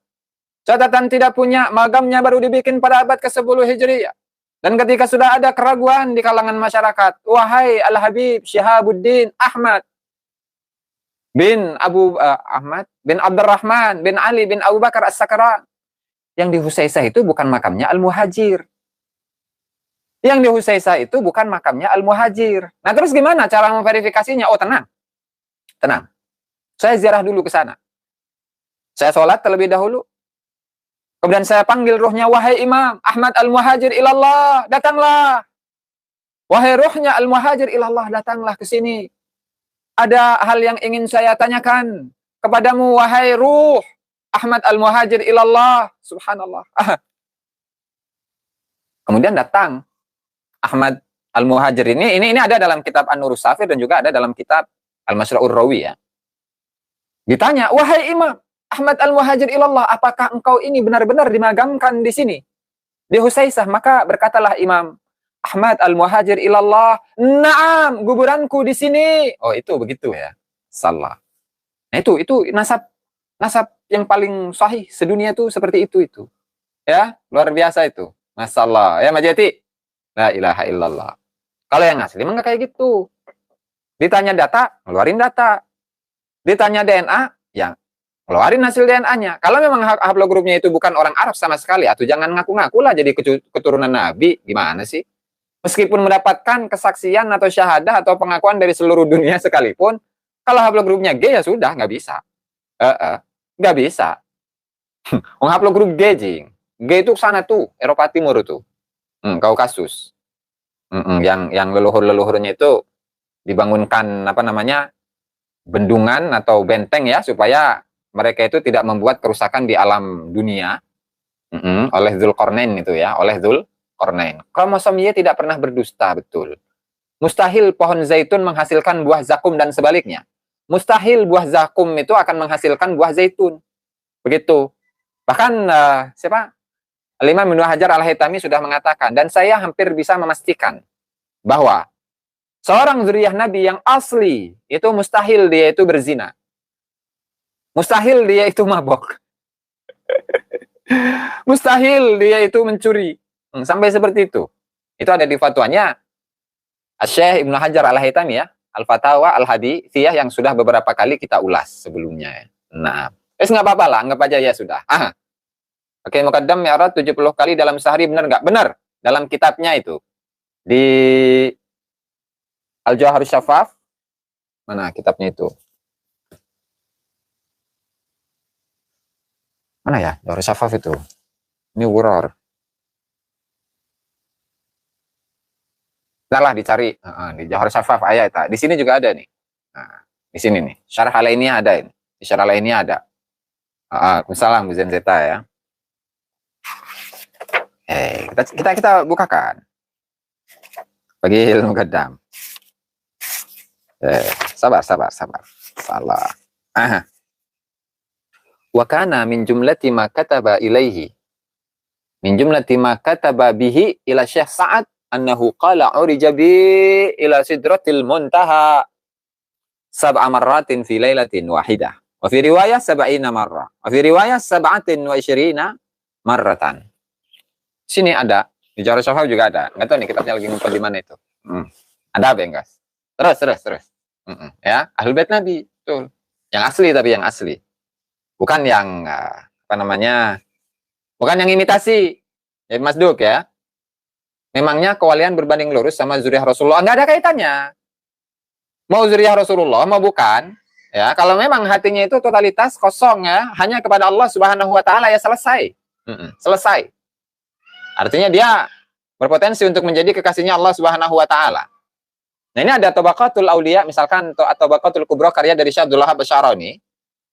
S4: Catatan tidak punya, magamnya baru dibikin pada abad ke-10 Hijriah. Dan ketika sudah ada keraguan di kalangan masyarakat, wahai Al-Habib Syihabuddin Ahmad bin Ahmad bin Abdurrahman bin Ali bin Abu Bakar As-Sakran, yang di Husaisah itu bukan makamnya Al-Muhajir. Yang di Husaisah itu bukan makamnya Al-Muhajir. Nah terus gimana cara memverifikasinya? Oh tenang. Saya ziarah dulu ke sana. Saya sholat terlebih dahulu. Kemudian saya panggil ruhnya, wahai Imam Ahmad Al-Muhajir ilallah, datanglah. Wahai ruhnya Al-Muhajir ilallah, datanglah ke sini. Ada hal yang ingin saya tanyakan kepadamu, wahai ruh Ahmad Al-Muhajir ilallah. Subhanallah. Kemudian datang Ahmad
S3: Al-Muhajir ini ada dalam kitab An-Nurus Safir dan juga ada dalam kitab Al-Masra'ur Rawi ya. Ditanya, wahai Imam Ahmad Al-Muhajir ilallah, apakah engkau ini benar-benar dimagamkan di sini? Di Husaisah. Maka berkatalah Imam Ahmad Al-Muhajir ilallah, "Na'am, kuburanku di sini." Oh, itu begitu ya. Salah. Nah, itu nasab yang paling sahih sedunia itu seperti itu. Ya, luar biasa itu. Masyaallah. Ya, Majeti. La ilaha illallah. Kalau yang asli mah nggak kayak gitu. Ditanya data, ngeluarin data. Ditanya DNA, ya keluarin hasil DNA-nya. Kalau memang haplogrupnya itu bukan orang Arab sama sekali, atau jangan ngaku-ngaku lah jadi keturunan Nabi. Gimana sih? Meskipun mendapatkan kesaksian atau syahadah atau pengakuan dari seluruh dunia sekalipun, kalau haplogrupnya G ya sudah, nggak bisa. Nggak bisa. Haplogrup G, jing. G itu sana tuh, Eropa Timur tuh. Kaukasus. Yang leluhur-leluhurnya itu dibangunkan bendungan atau benteng ya, supaya mereka itu tidak membuat kerusakan di alam dunia oleh Dzulqarnain itu ya, oleh Dzulqarnain. Kromosom Y tidak pernah berdusta, betul. Mustahil pohon zaitun menghasilkan buah zakum dan sebaliknya. Mustahil buah zakum itu akan menghasilkan buah zaitun. Begitu. Bahkan Al-Imam Ibnu Hajar Al-Haytami sudah mengatakan, dan saya hampir bisa memastikan bahwa seorang zuriyah Nabi yang asli itu mustahil dia itu berzina. Mustahil dia itu mabok. Mustahil dia itu mencuri. Sampai seperti itu. Itu ada di fatwanya Syekh Ibnu Hajar Al-Haytami ya, Al-Fatawa Al-Hadithiyah yang sudah beberapa kali kita ulas sebelumnya. Nah, nggak apa-apa lah, anggap aja ya sudah. Oke, Muqaddam Mi'raj 70 kali dalam sehari, benar nggak? Benar. Dalam kitabnya itu. Di Al-Jawharus Syafaf. Mana kitabnya itu? Mana ya? Jawharus Syafaf itu. Ini Wuror. Nah, dicari. Di Jawharus Syafaf ayat. Di sini juga ada nih. Nah, di sini nih. Syarah lainnya ada ini. Di syarah lainnya ada. Misalnya Bu Zenzeta ya. Kita bukakan bagi ilmu Muqaddam. Sabar. Salah. Wa kana min jumlati ma kataba ilaihi. Min jumlati ma kataba bihi ila Syekh Sa'ad annahu qala urija bi ila sidratil muntaha sab'a marratin fi lailatin wahidah. Wa fi riwayah 70 marrah. Wa fi riwayah 27 marratan. Sini ada, di Jawharus Syafaf juga ada. Nggak tahu nih kitabnya lagi ngumpul di mana itu. Ada apa ya, guys? Terus. Ya, Ahlul Bait Nabi, betul. Yang asli, tapi yang asli. Bukan yang bukan yang imitasi. Ya, Mas Duk ya. Memangnya kewalian berbanding lurus sama zuriyah Rasulullah? Nggak ada kaitannya. Mau zuriyah Rasulullah, mau bukan. Ya, kalau memang hatinya itu totalitas kosong ya, hanya kepada Allah Subhanahu wa taala, ya selesai. Selesai. Artinya dia berpotensi untuk menjadi kekasihnya Allah Subhanahu wa taala. Nah, ini ada Tabaqatul Auliya, misalkan atau Tabaqatul Kubra karya dari Syekh Abdul Wahab Asy-Syarani,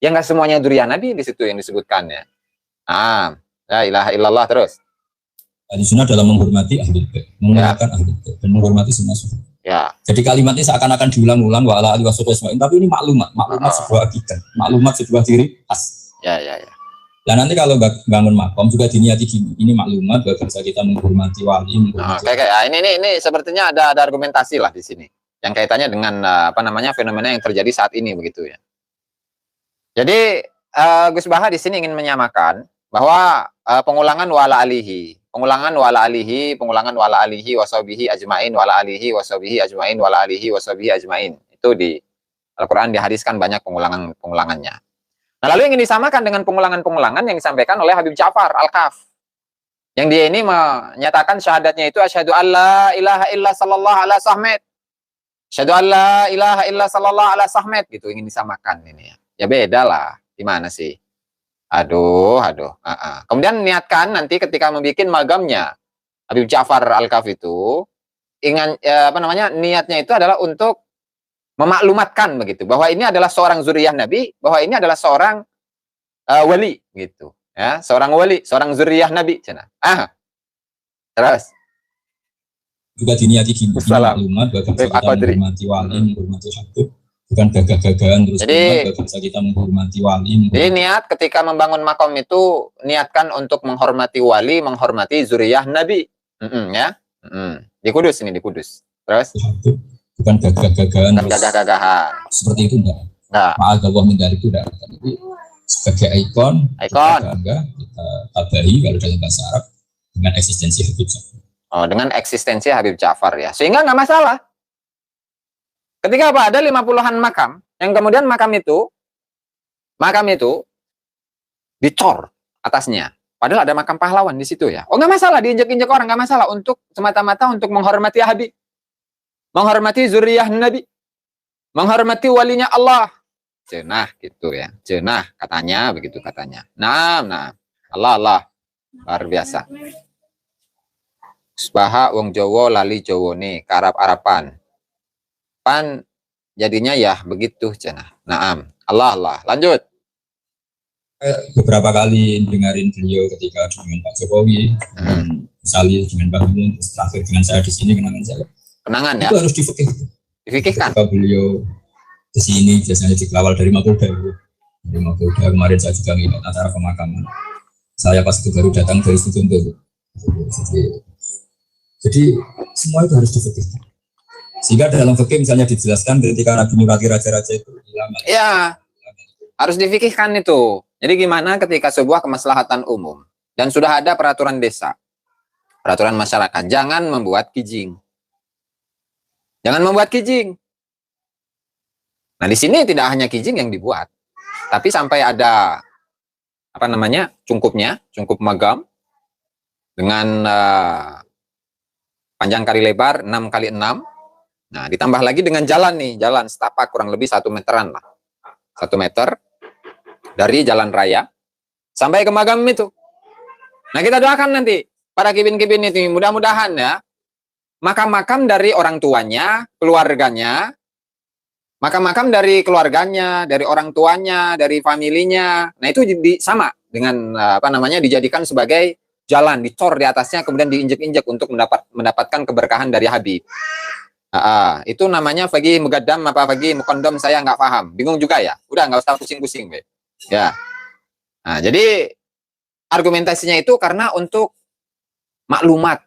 S3: yang enggak semuanya dzurriyyah Nabi di situ yang disebutkannya. La ilaha illallah terus.
S4: Ahli sunnah dalam menghormati ahli bait, memuliakan ahli bait dan menghormati sunnah.
S3: Ya.
S4: Jadi kalimatnya seakan-akan diulang-ulang wa ala alihi wasallam, tapi ini maklumat sebuah akidah, maklumat sebuah ciri khas.
S3: Ya.
S4: Nah, nanti kalau bangun makom juga diniati gini, ini maklumat bahwa bangsa kita menghormati wali, menghormati.
S3: Ini sepertinya ada argumentasi lah di sini yang kaitannya dengan fenomena yang terjadi saat ini begitu ya. Jadi Gus Baha di sini ingin menyamakan bahwa pengulangan wala alihi washabihi ajmain wala alihi washabihi ajmain itu di Al-Qur'an dihadiskan banyak pengulangannya. Nah, lalu ingin disamakan dengan pengulangan-pengulangan yang disampaikan oleh Habib Ja'far Al-Kaf. Yang dia ini menyatakan syahadatnya itu asyhadu alla ilaha illa sallallahu ala sahmet. Asyhadu alla ilaha illa sallallahu ala sahmet gitu, ingin disamakan ini ya. Ya beda lah. Gimana sih? Aduh. Kemudian niatkan nanti ketika membuat magamnya Habib Ja'far Al-Kaf itu niatnya itu adalah untuk memaklumatkan begitu bahwa ini adalah seorang zuriyah Nabi, bahwa ini adalah seorang wali gitu ya, seorang wali, seorang zuriyah Nabi cina. Terus
S4: juga diniati gini maklumat bahwa kita menghormati wali, menghormati Habib, bukan gagah-gagahan terus bangsa kita menghormati wali.
S3: Jadi niat ketika membangun makom itu niatkan untuk menghormati wali, menghormati zuriyah Nabi. Ya. Di Kudus ini, di Kudus. Terus?
S4: Bukan gagah-gagahan.
S3: Bukan gagah-gagahan.
S4: Seperti itu enggak. Ma'adallah min dzalik itu enggak. Tapi sebagai ikon. Kita tabahi kalau dalam bahasa Arab dengan eksistensi Habib Ja'far.
S3: Oh, dengan eksistensi Habib Ja'far ya. Sehingga nggak masalah. Ketika apa? Ada 50-an makam, yang kemudian makam itu dicor atasnya. Padahal ada makam pahlawan di situ ya. Oh, nggak masalah, diinjak-injak orang, nggak masalah. Untuk semata-mata untuk menghormati Habib. Menghormati zuriyah Nabi. Menghormati walinya Allah. Cenah gitu ya. Cenah katanya, begitu katanya. Nah. Allah. Luar biasa. Sebaha wong Jawa lali Jawa nih, karap-arapan. Pan jadinya ya begitu cenah. Naam. Allah. Lanjut.
S4: Beberapa kali dengarin beliau ketika dengan Pak Jokowi, Salih dengan Pak Mun, terakhir dengan saya di sini kenangan saya.
S3: Kenangan ya.
S4: Itu harus difikirkan. Ketika beliau ke sini biasanya dikawal dari Mapolda. Dari Mapolda kemarin saya juga melihat acara pemakaman. Saya pas itu baru datang dari situ untuk. Jadi semua itu harus difikirkan. Sehingga dalam fikih misalnya dijelaskan ketika Nabi nyurati raja-raja itu ulama.
S3: Ya, harus difikirkan itu. Jadi gimana ketika sebuah kemaslahatan umum dan sudah ada peraturan desa, peraturan masyarakat, jangan membuat kijing. Jangan membuat kijing. Nah, di sini tidak hanya kijing yang dibuat, tapi sampai ada cungkup magam dengan panjang kali lebar 6 kali 6. Nah, ditambah lagi dengan jalan setapak kurang lebih 1 meteran lah. 1 meter dari jalan raya sampai ke magam itu. Nah, kita doakan nanti para kibin-kibin itu, mudah-mudahan ya, makam-makam dari orang tuanya, keluarganya, makam-makam dari keluarganya, dari orang tuanya, dari familinya. Nah, itu sama dengan dijadikan sebagai jalan, dicor di atasnya, kemudian diinjek-injek untuk mendapatkan keberkahan dari Habib. Itu namanya fagih mugaddam apa fagih mukondom, saya nggak paham, bingung juga ya. Udah nggak usah pusing-pusing, be. Ya. Nah, jadi argumentasinya itu karena untuk maklumat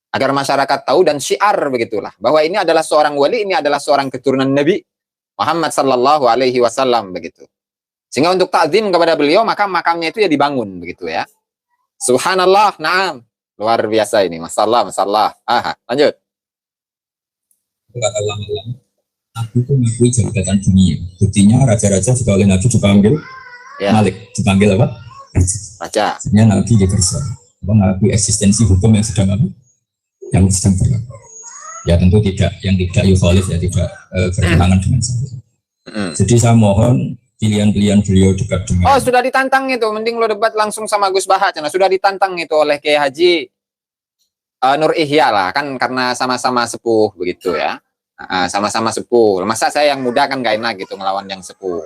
S3: agar masyarakat tahu dan syiar begitulah bahwa ini adalah seorang wali, ini adalah seorang keturunan Nabi Muhammad sallallahu alaihi wasallam begitu. Sehingga untuk ta'zim kepada beliau maka makamnya itu ya dibangun begitu ya. Subhanallah, na'am. Luar biasa ini, masalah. Lanjut.
S4: Kata lama-lama, Nabi itu mengakui jabatan dunia. Buktinya raja-raja juga oleh Nabi dipanggil Malik, dipanggil apa?
S3: Raja.
S4: Sebenarnya Nabi kerja, mengakui eksistensi hukum yang sedang berlaku. Ya tentu yang tidak yukhalif, ya tidak bertentangan dengan saya. Jadi saya mohon pilihan-pilihan beliau dekat dengan.
S3: Oh, sudah ditantang itu, mending lo debat langsung sama Gus Baha. Sudah ditantang itu oleh Kiai Haji Nur Ihya lah, kan karena sama-sama sepuh begitu ya. Sama-sama sepuh. Masa saya yang muda kan gak enak gitu ngelawan yang sepuh.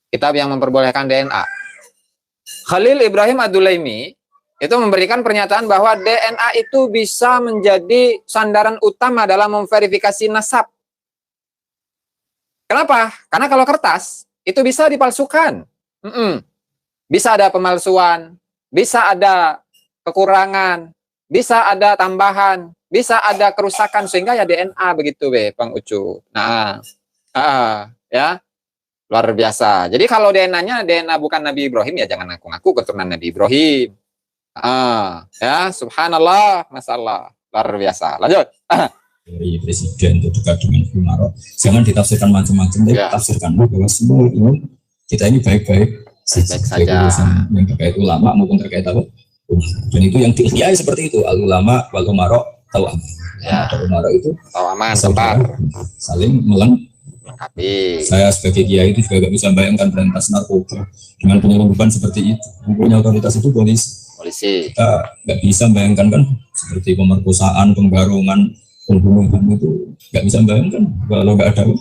S3: Kitab yang memperbolehkan DNA. Khalil Ibrahim Ad-Dulaimi itu memberikan pernyataan bahwa DNA itu bisa menjadi sandaran utama dalam memverifikasi nasab. Kenapa? Karena kalau kertas itu bisa dipalsukan. Bisa ada pemalsuan, bisa ada kekurangan, bisa ada tambahan, bisa ada kerusakan, sehingga ya DNA begitu Bang Ucu. Nah, ya luar biasa. Jadi kalau DNA-nya DNA bukan Nabi Ibrahim, ya jangan ngaku-ngaku keturunan Nabi Ibrahim. Ya subhanallah, masalah luar biasa. Lanjut.
S4: Dari presiden itu dekat dengan Umar, jangan ditafsirkan macam-macam, tafsirkan bahwa semua ini kita ini baik-baik saja. Yang terkait ulama maupun terkait apa? Dan itu yang diisyai seperti itu, al-ulama wal umara tahu aman. Ya, umara itu
S3: tahu aman, sabar,
S4: saling melengkapi. Saya sebagai kiai itu juga gak bisa bayangkan berantas narkoba dengan penyelundupan seperti itu. Punya otoritas itu polisi. Kita gak bisa bayangkan kan seperti pemerkosaan, pembarongan, pembunuhan itu gak bisa bayangkan kalau gak ada.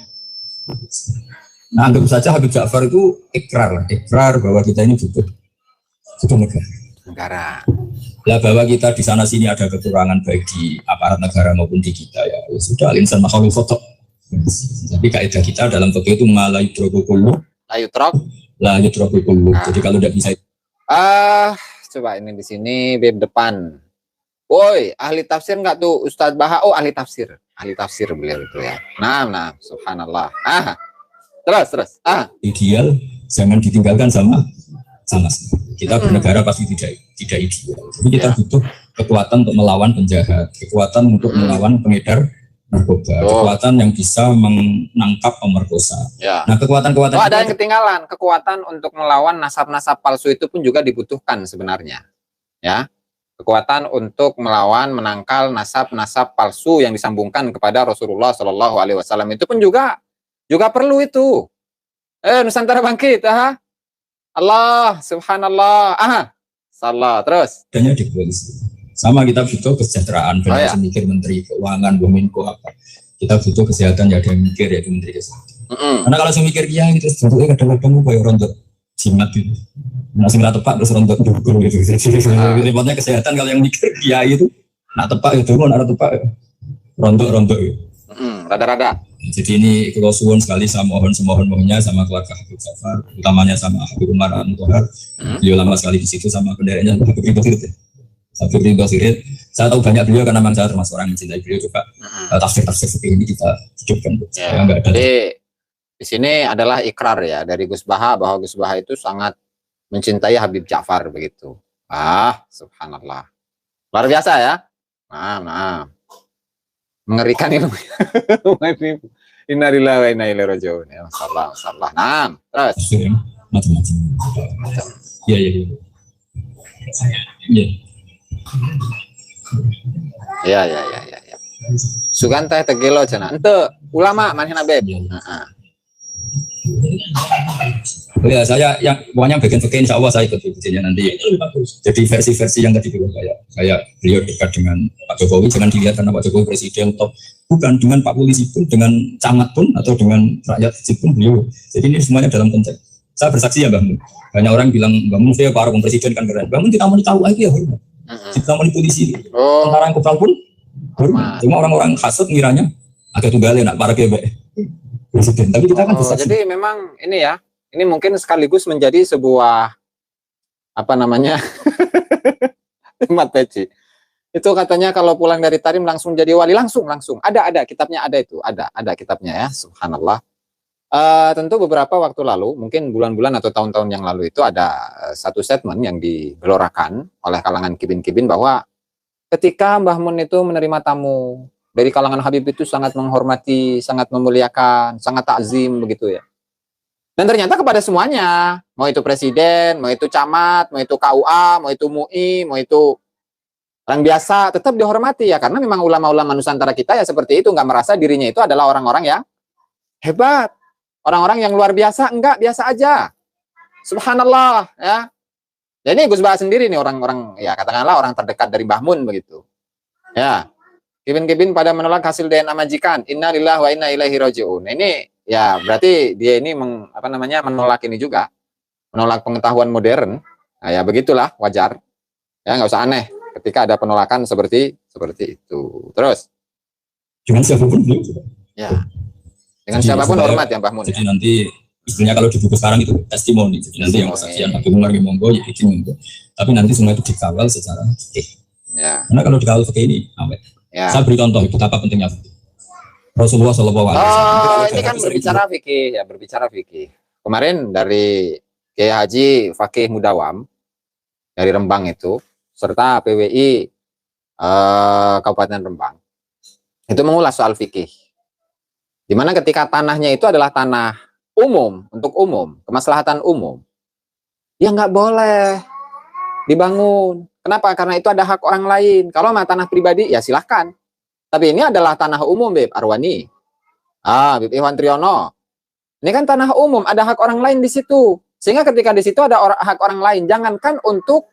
S4: Nah, anggap saja Habib Ja'far itu ikrar bahwa kita ini butuh negara.
S3: negara.
S4: Lah bahwa kita di sana sini ada kekurangan baik di aparat negara maupun di kita ya sudah al-insan makhluk foto. Tapi kaidah kita dalam fikih itu malai trokulu la yutrokulu. Jadi kalau tidak bisa
S3: coba ini di sini bib depan. Woi, ahli tafsir enggak tuh Ustadz Baha? Oh, ahli tafsir beliau itu ya. Nah, subhanallah. Terus.
S4: Ideal jangan ditinggalkan sama. Kita bernegara pasti tidak ideal. Jadi kita butuh kekuatan untuk melawan penjahat, kekuatan untuk melawan pengedar narkoba, kekuatan yang bisa menangkap pemerkosa. Ya. Nah, kekuatan-kekuatan
S3: ada yang ketinggalan. Kekuatan untuk melawan nasab-nasab palsu itu pun juga dibutuhkan sebenarnya. Ya. Kekuatan untuk melawan menangkal nasab-nasab palsu yang disambungkan kepada Rasulullah Shallallahu alaihi wasallam itu pun juga perlu itu. Nusantara bangkit, Allah, subhanallah, salah, terus.
S4: Adanya di polisi. Sama kita butuh kesejahteraan, benar mikir Menteri Keuangan, Bumenko apa. Kita butuh kesehatan, ya ada yang mikir ya Menteri Kesehatan. Karena kalau saya mikir ya gitu, bentuknya kadang-kadang kayak rontok jimat gitu. Nah, sing tepak terus rontok dulu gitu. Repotnya kesehatan kalau yang mikir ya itu, nak tepak itu, nak tepak rontok gitu.
S3: Rada-rada.
S4: Jadi ini kalau suwun sekali saya mohonnya sama keluarga Habib Ja'far, utamanya sama Habib Umar An-Tohar. Beliau lama sekali di situ sama benderanya Habib Ridho Sirit. Saya tahu banyak beliau karena memang saya termasuk orang yang mencintai beliau juga. Tafsir-tafsir seperti ini kita hidupkan.
S3: Ya, jadi di sini adalah ikrar ya dari Gus Baha bahwa Gus Baha itu sangat mencintai Habib Ja'far begitu. Subhanallah. Luar biasa ya. Nah. Mengerikan ilmu. Innalillahi wa inna ilaihi raji'un. Ya, masalah. Nah, terus.
S4: Macam-macam. Iya.
S3: Ya. Sugan teh tegelo cenah. Henteu ulama manehna beb.
S4: Ya saya yang pokoknya bagian fikih insya Allah saya ikut videonya nanti. Jadi versi-versi yang tadi kayak beliau dekat dengan Pak Jokowi, jangan dilihat karena Pak Jokowi presiden top, bukan dengan Pak polisi pun, dengan camat pun atau dengan rakyat kecil pun beliau. Jadi ini semuanya dalam konteks. Saya bersaksi ya Mbak Mun. Banyak orang bilang Mbak Mun saya para presiden kan keren. Mbak Mun kita mau tahu aja ya hormat. Kita mau polisi, tentara yang kopral pun hormat. Cuma orang-orang kasut ngiranya agak tunggalin nak para kebek. Presiden, tapi kita kan
S3: jadi memang ini ya, ini mungkin sekaligus menjadi sebuah Mat peci. Itu katanya kalau pulang dari Tarim langsung jadi wali, langsung ada kitabnya, ada kitabnya ya, subhanallah. Tentu beberapa waktu lalu, mungkin bulan-bulan atau tahun-tahun yang lalu itu ada satu statement yang digelorakan oleh kalangan kibin-kibin bahwa ketika Mbah Mun itu menerima tamu dari kalangan Habib itu sangat menghormati, sangat memuliakan, sangat takzim begitu ya. Dan ternyata kepada semuanya, mau itu presiden, mau itu camat, mau itu KUA, mau itu MUI, mau itu orang biasa, tetap dihormati ya. Karena memang ulama-ulama Nusantara kita ya seperti itu, nggak merasa dirinya itu adalah orang-orang yang hebat. Orang-orang yang luar biasa, enggak, biasa aja. Subhanallah ya. Jadi Gus Baha sendiri nih orang-orang, ya katakanlah orang terdekat dari Mbah Mun begitu. Ya. Kibin-kibin pada menolak hasil DNA majikan. Innalillahi wa inna ilaihi raji'un. Ini ya berarti dia ini menolak ini juga. Menolak pengetahuan modern. Nah, ya begitulah, wajar. Ya nggak usah aneh ketika ada penolakan seperti itu. Terus.
S4: Dengan siapapun
S3: ya. Dengan siapapun hormat ya Mbah Mun.
S4: Jadi nanti istilahnya kalau di buku sekarang itu testimoni. Jadi nanti yang kesaksian Habib Umar monggo ya itu monggo. Tapi nanti semua itu dikawal secara fikih. Ya. Karena kalau dikawal fikih ini awet. Ya. Saya beri contoh betapa pentingnya Rasulullah Shallallahu alaihi wasallam.
S3: Ini kan berbicara fikih. Kemarin dari Kiai Haji Fakih Mudawam dari Rembang itu serta PWI Kabupaten Rembang itu mengulas soal fikih. Di mana ketika tanahnya itu adalah tanah umum, untuk umum, kemaslahatan umum, ya nggak boleh dibangun. Kenapa? Karena itu ada hak orang lain. Kalau mah tanah pribadi, ya silahkan. Tapi ini adalah tanah umum, Beb Arwani. Beb Iwan Triyono. Ini kan tanah umum, ada hak orang lain di situ. Sehingga ketika di situ ada hak orang lain, jangankan untuk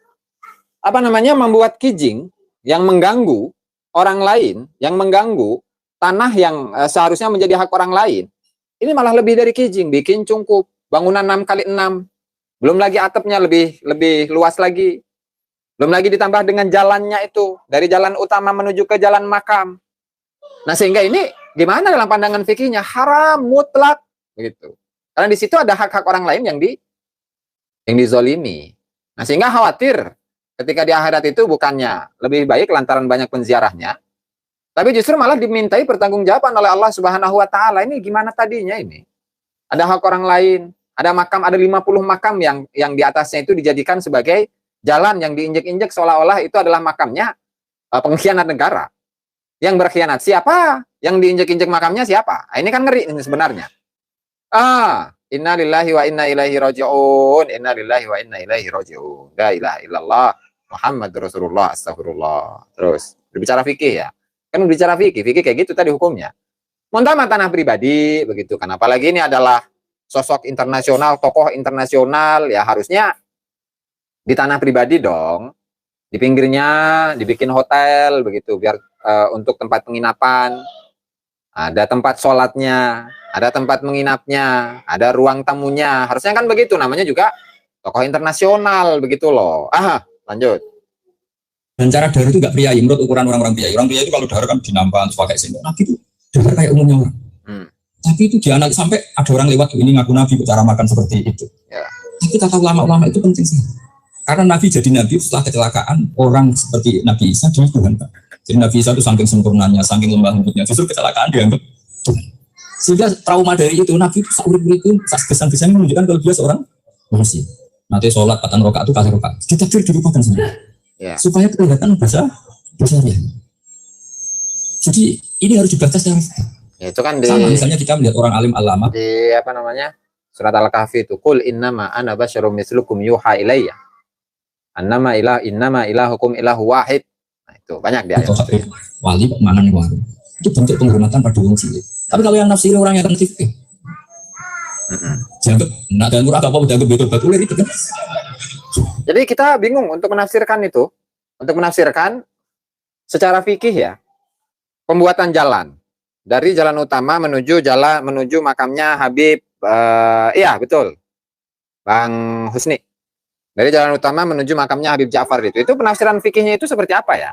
S3: membuat kijing yang mengganggu orang lain, yang mengganggu tanah yang seharusnya menjadi hak orang lain. Ini malah lebih dari kijing, bikin cungkup, bangunan 6x6. Belum lagi atapnya lebih luas lagi. Belum lagi ditambah dengan jalannya itu, dari jalan utama menuju ke jalan makam. Nah, sehingga ini gimana dalam pandangan fikihnya? Haram mutlak begitu. Karena di situ ada hak-hak orang lain yang dizolimi. Nah, sehingga khawatir ketika di akhirat itu bukannya lebih baik lantaran banyak penziarahnya, tapi justru malah dimintai pertanggungjawaban oleh Allah Subhanahu wa taala. Ini gimana tadinya ini? Ada hak orang lain, ada makam, ada 50 makam yang di atasnya itu dijadikan sebagai jalan yang diinjek-injek seolah-olah itu adalah makamnya pengkhianat negara. Yang berkhianat siapa? Yang diinjek-injek makamnya siapa? Nah, ini kan ngeri ini sebenarnya. Inna lillahi wa inna ilaihi raji'un. Inna lillahi wa inna ilaihi raji'un. La ilaha illallah Muhammad Rasulullah astagfirullah. Terus berbicara fikih ya. Kan berbicara fikih kayak gitu tadi hukumnya. Montama tanah pribadi begitu kan. Apalagi ini adalah sosok internasional, tokoh internasional, ya harusnya di tanah pribadi dong. Di pinggirnya dibikin hotel begitu biar untuk tempat penginapan. Ada tempat sholatnya, ada tempat menginapnya, ada ruang tamunya. Harusnya kan begitu, namanya juga tokoh internasional begitu loh. Lanjut.
S4: Dan cara dahar itu nggak priayi menurut ukuran orang-orang priayi. Orang priayi itu kalau dahar kan dinampan terus pakai sendok. Nabi itu dahar kayak umumnya orang. Tapi itu dianalisis sampai ada orang lewat ini ngaku Nabi cara makan seperti itu.
S3: Ya.
S4: Tapi kata ulama-ulama itu penting sih. Karena Nabi jadi Nabi setelah kecelakaan orang seperti Nabi Isa dia Tuhan. Jadi Nabi Isa itu saking sempurnanya, saking lembah lembutnya, justru kecelakaan dianggap Tuhan. Sehingga trauma dari itu Nabi itu saat-saat itu kesan-kesan menunjukkan kalau dia seorang manusia. Nanti sholat 4 rakaat itu kasih rakaat. Ditakdir dilupakan semua. Ya. Supaya kelihatan bahasa dia. Jadi ini harus dibaca secara
S3: ya, itu kan
S4: sama misalnya kita melihat orang alim alama
S3: di apa namanya surat Al-Kahfi itu qul innama ana basyarum mislukum yuha ilayya annama innama ilahukum ilahu wahid. Nah, itu banyak di ayat itu.
S4: Wali kok mangan waru. Itu bentuk penghormatan pada wong cilik. Tapi kalau yang nafsir orang yang tertib jangan nak dan murah apa udah betul betul itu kan.
S3: Jadi kita bingung untuk menafsirkan itu, untuk menafsirkan secara fikih ya. Pembuatan jalan dari jalan utama menuju makamnya Habib iya betul. Bang Husni. Dari jalan utama menuju makamnya Habib Ja'far itu penafsiran fikihnya itu seperti apa ya?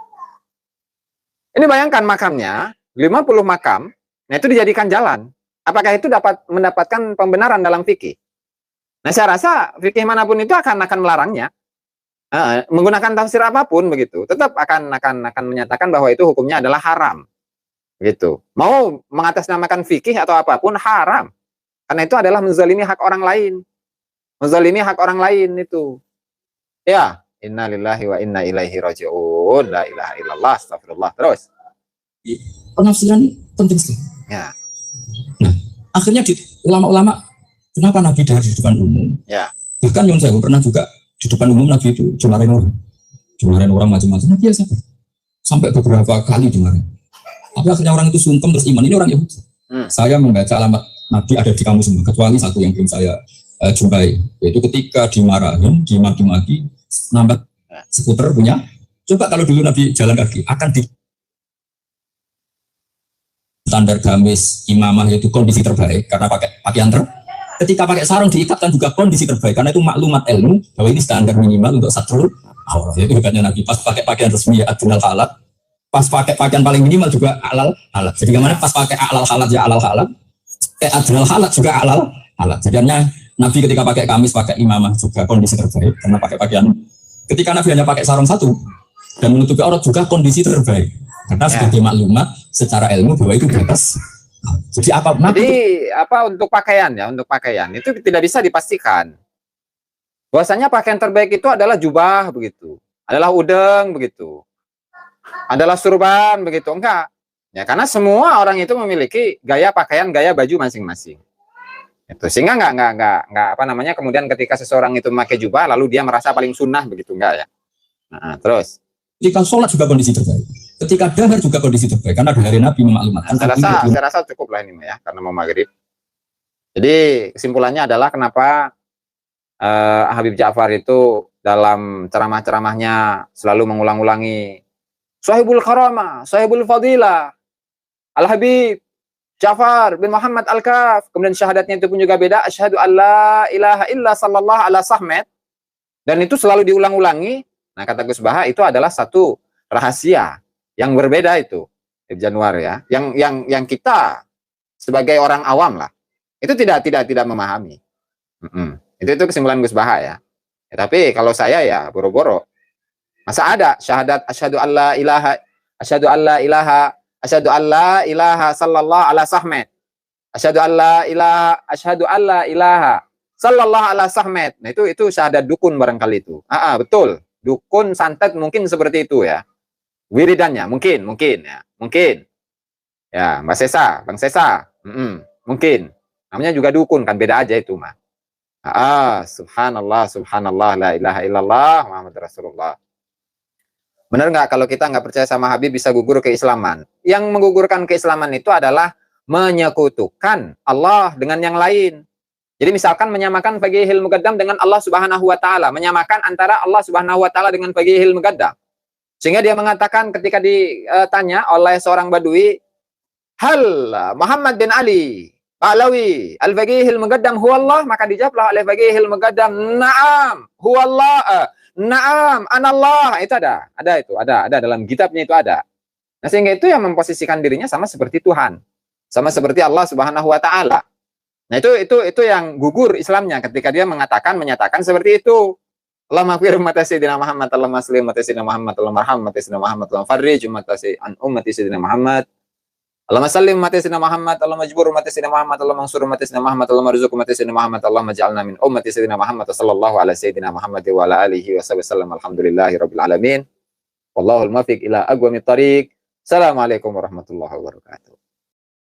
S3: Ini bayangkan makamnya 50 makam, nah itu dijadikan jalan. Apakah itu dapat mendapatkan pembenaran dalam fikih? Nah, saya rasa fikih manapun itu akan melarangnya. Menggunakan tafsir apapun begitu, tetap akan menyatakan bahwa itu hukumnya adalah haram. Begitu. Mau mengatasnamakan fikih atau apapun haram. Karena itu adalah menzalimi hak orang lain. Menzalimi hak orang lain itu. Ya, inna lillahi wa inna ilaihi raji'un. La ilaha illallah astagfirullah. Terus.
S4: Penafsiran penting sekali.
S3: Ya.
S4: Nah, akhirnya di ulama-ulama kenapa Nabi dari di depan umum?
S3: Ya.
S4: Bahkan yang saya pernah juga di depan umum Nabi itu dimarahin orang macam-macam. Nabi ya sampai beberapa kali dimarahin. Tapi akhirnya orang itu sungkem terus iman. Ini orang Yahudi. Saya membaca alamat Nabi ada di kamus semua, kecuali satu yang belum saya jumpai, yaitu ketika dimarahin, dimaki-maki, nampak skuter punya. Coba kalau dulu Nabi jalan kaki, akan di standar gamis imamah itu kondisi terbaik karena pakai pakaian ketika pakai sarung diikatkan juga kondisi terbaik karena itu maklumat ilmu bahwa ini standar minimal untuk satrul aurat. Itu hebatnya Nabi. Pas pakai pakaian resmi ya adnal halat, pas pakai pakaian paling minimal juga alal halat. Jadi gimana pas pakai alal halat ya alal halat, adnal halat juga alal halat. Jadinya Nabi ketika pakai kamis pakai imamah juga kondisi terbaik karena pakai pakaian. Ketika Nabi hanya pakai sarung satu dan menutupi aurat juga kondisi terbaik. Karena sebagai maklumat secara ilmu bahwa itu batas. Jadi apa
S3: untuk pakaian ya, untuk pakaian itu tidak bisa dipastikan. Bahwasanya pakaian terbaik itu adalah jubah begitu, adalah udeng begitu, adalah surban begitu, enggak. Ya karena semua orang itu memiliki gaya pakaian, gaya baju masing-masing. Itu sehingga enggak apa namanya kemudian ketika seseorang itu memakai jubah lalu dia merasa paling sunnah begitu, enggak ya. Nah, terus
S4: ketika sholat juga kondisi terbaik. Ketika dahar juga kondisi terbaik karena dari Nabi memaklumatkan.
S3: Saya rasa cukup lah ini ya karena mau maghrib. Jadi kesimpulannya adalah kenapa Habib Ja'far itu dalam ceramah-ceramahnya selalu mengulang-ulangi Sahibul Karamah, Sahibul Fadilah, Al-Habib Ja'far bin Muhammad Al-Kaf. Kemudian syahadatnya itu pun juga beda. Asyhadu an la ilaha illa sallallahu ala sahmet. Dan itu selalu diulang-ulangi. Nah, kata Gus Baha itu adalah satu rahasia yang berbeda itu, Januar ya. Yang kita sebagai orang awam lah, itu tidak memahami. Itu kesimpulan Gus Baha ya. Tapi kalau saya ya boro-boro. Masa ada syahadat asyhadu alla ilaha asyhadu alla ilaha asyhadu alla ilaha sallallahu ala sahmed. Asyhadu alla ilaha sallallahu ala sahmed. Nah, itu syahadat dukun barangkali itu. Betul. Dukun santet mungkin seperti itu ya. Wiridannya mungkin ya. Mungkin. Ya, Mbak Sesa, Bang Sesa. Mungkin. Namanya juga dukun kan, beda aja itu mah. Subhanallah, subhanallah, la ilaha illallah, Muhammad Rasulullah. Benar nggak kalau kita nggak percaya sama Habib bisa gugur keislaman? Yang menggugurkan keislaman itu adalah menyekutukan Allah dengan yang lain. Jadi misalkan menyamakan Fagihil Muqaddam dengan Allah Subhanahu wa taala, menyamakan antara Allah Subhanahu wa taala dengan Fagihil Muqaddam. Sehingga dia mengatakan ketika ditanya oleh seorang Badui, "Hal Muhammad bin Ali Alawi Al-Faqihil Muqaddam huwallah?" Maka dijawablah oleh Faqihil Muqaddam, "Na'am, huwallah, na'am, anallah." Itu ada dalam kitabnya itu ada. Nah, sehingga itu yang memposisikan dirinya sama seperti Tuhan. Sama seperti Allah Subhanahu wa taala. Nah, itu yang gugur Islamnya ketika dia menyatakan seperti itu. Allahumma ighfir ummati sayyidina Muhammad, Allahumma salli ummati sayyidina Muhammad, Allahumma arham ummati sayyidina Muhammad, Allahumma farrij ummati sayyidina Muhammad. Allahumma sallim ummati sayyidina Muhammad, Allahumma jbur ummati sayyidina Muhammad, Allahumma mansur ummati sayyidina Muhammad, Allahumma rizq ummati sayyidina Muhammad, Allahumma ja'alna min ummati sayyidina Muhammad, sallallahu ala sayyidina Muhammad wa ala alihi wa sallam. Alhamdulillahi rabbil alamin. Wallahul muwaffiq ila aqwamit thariq. Assalamualaikum warahmatullahi wabarakatuh.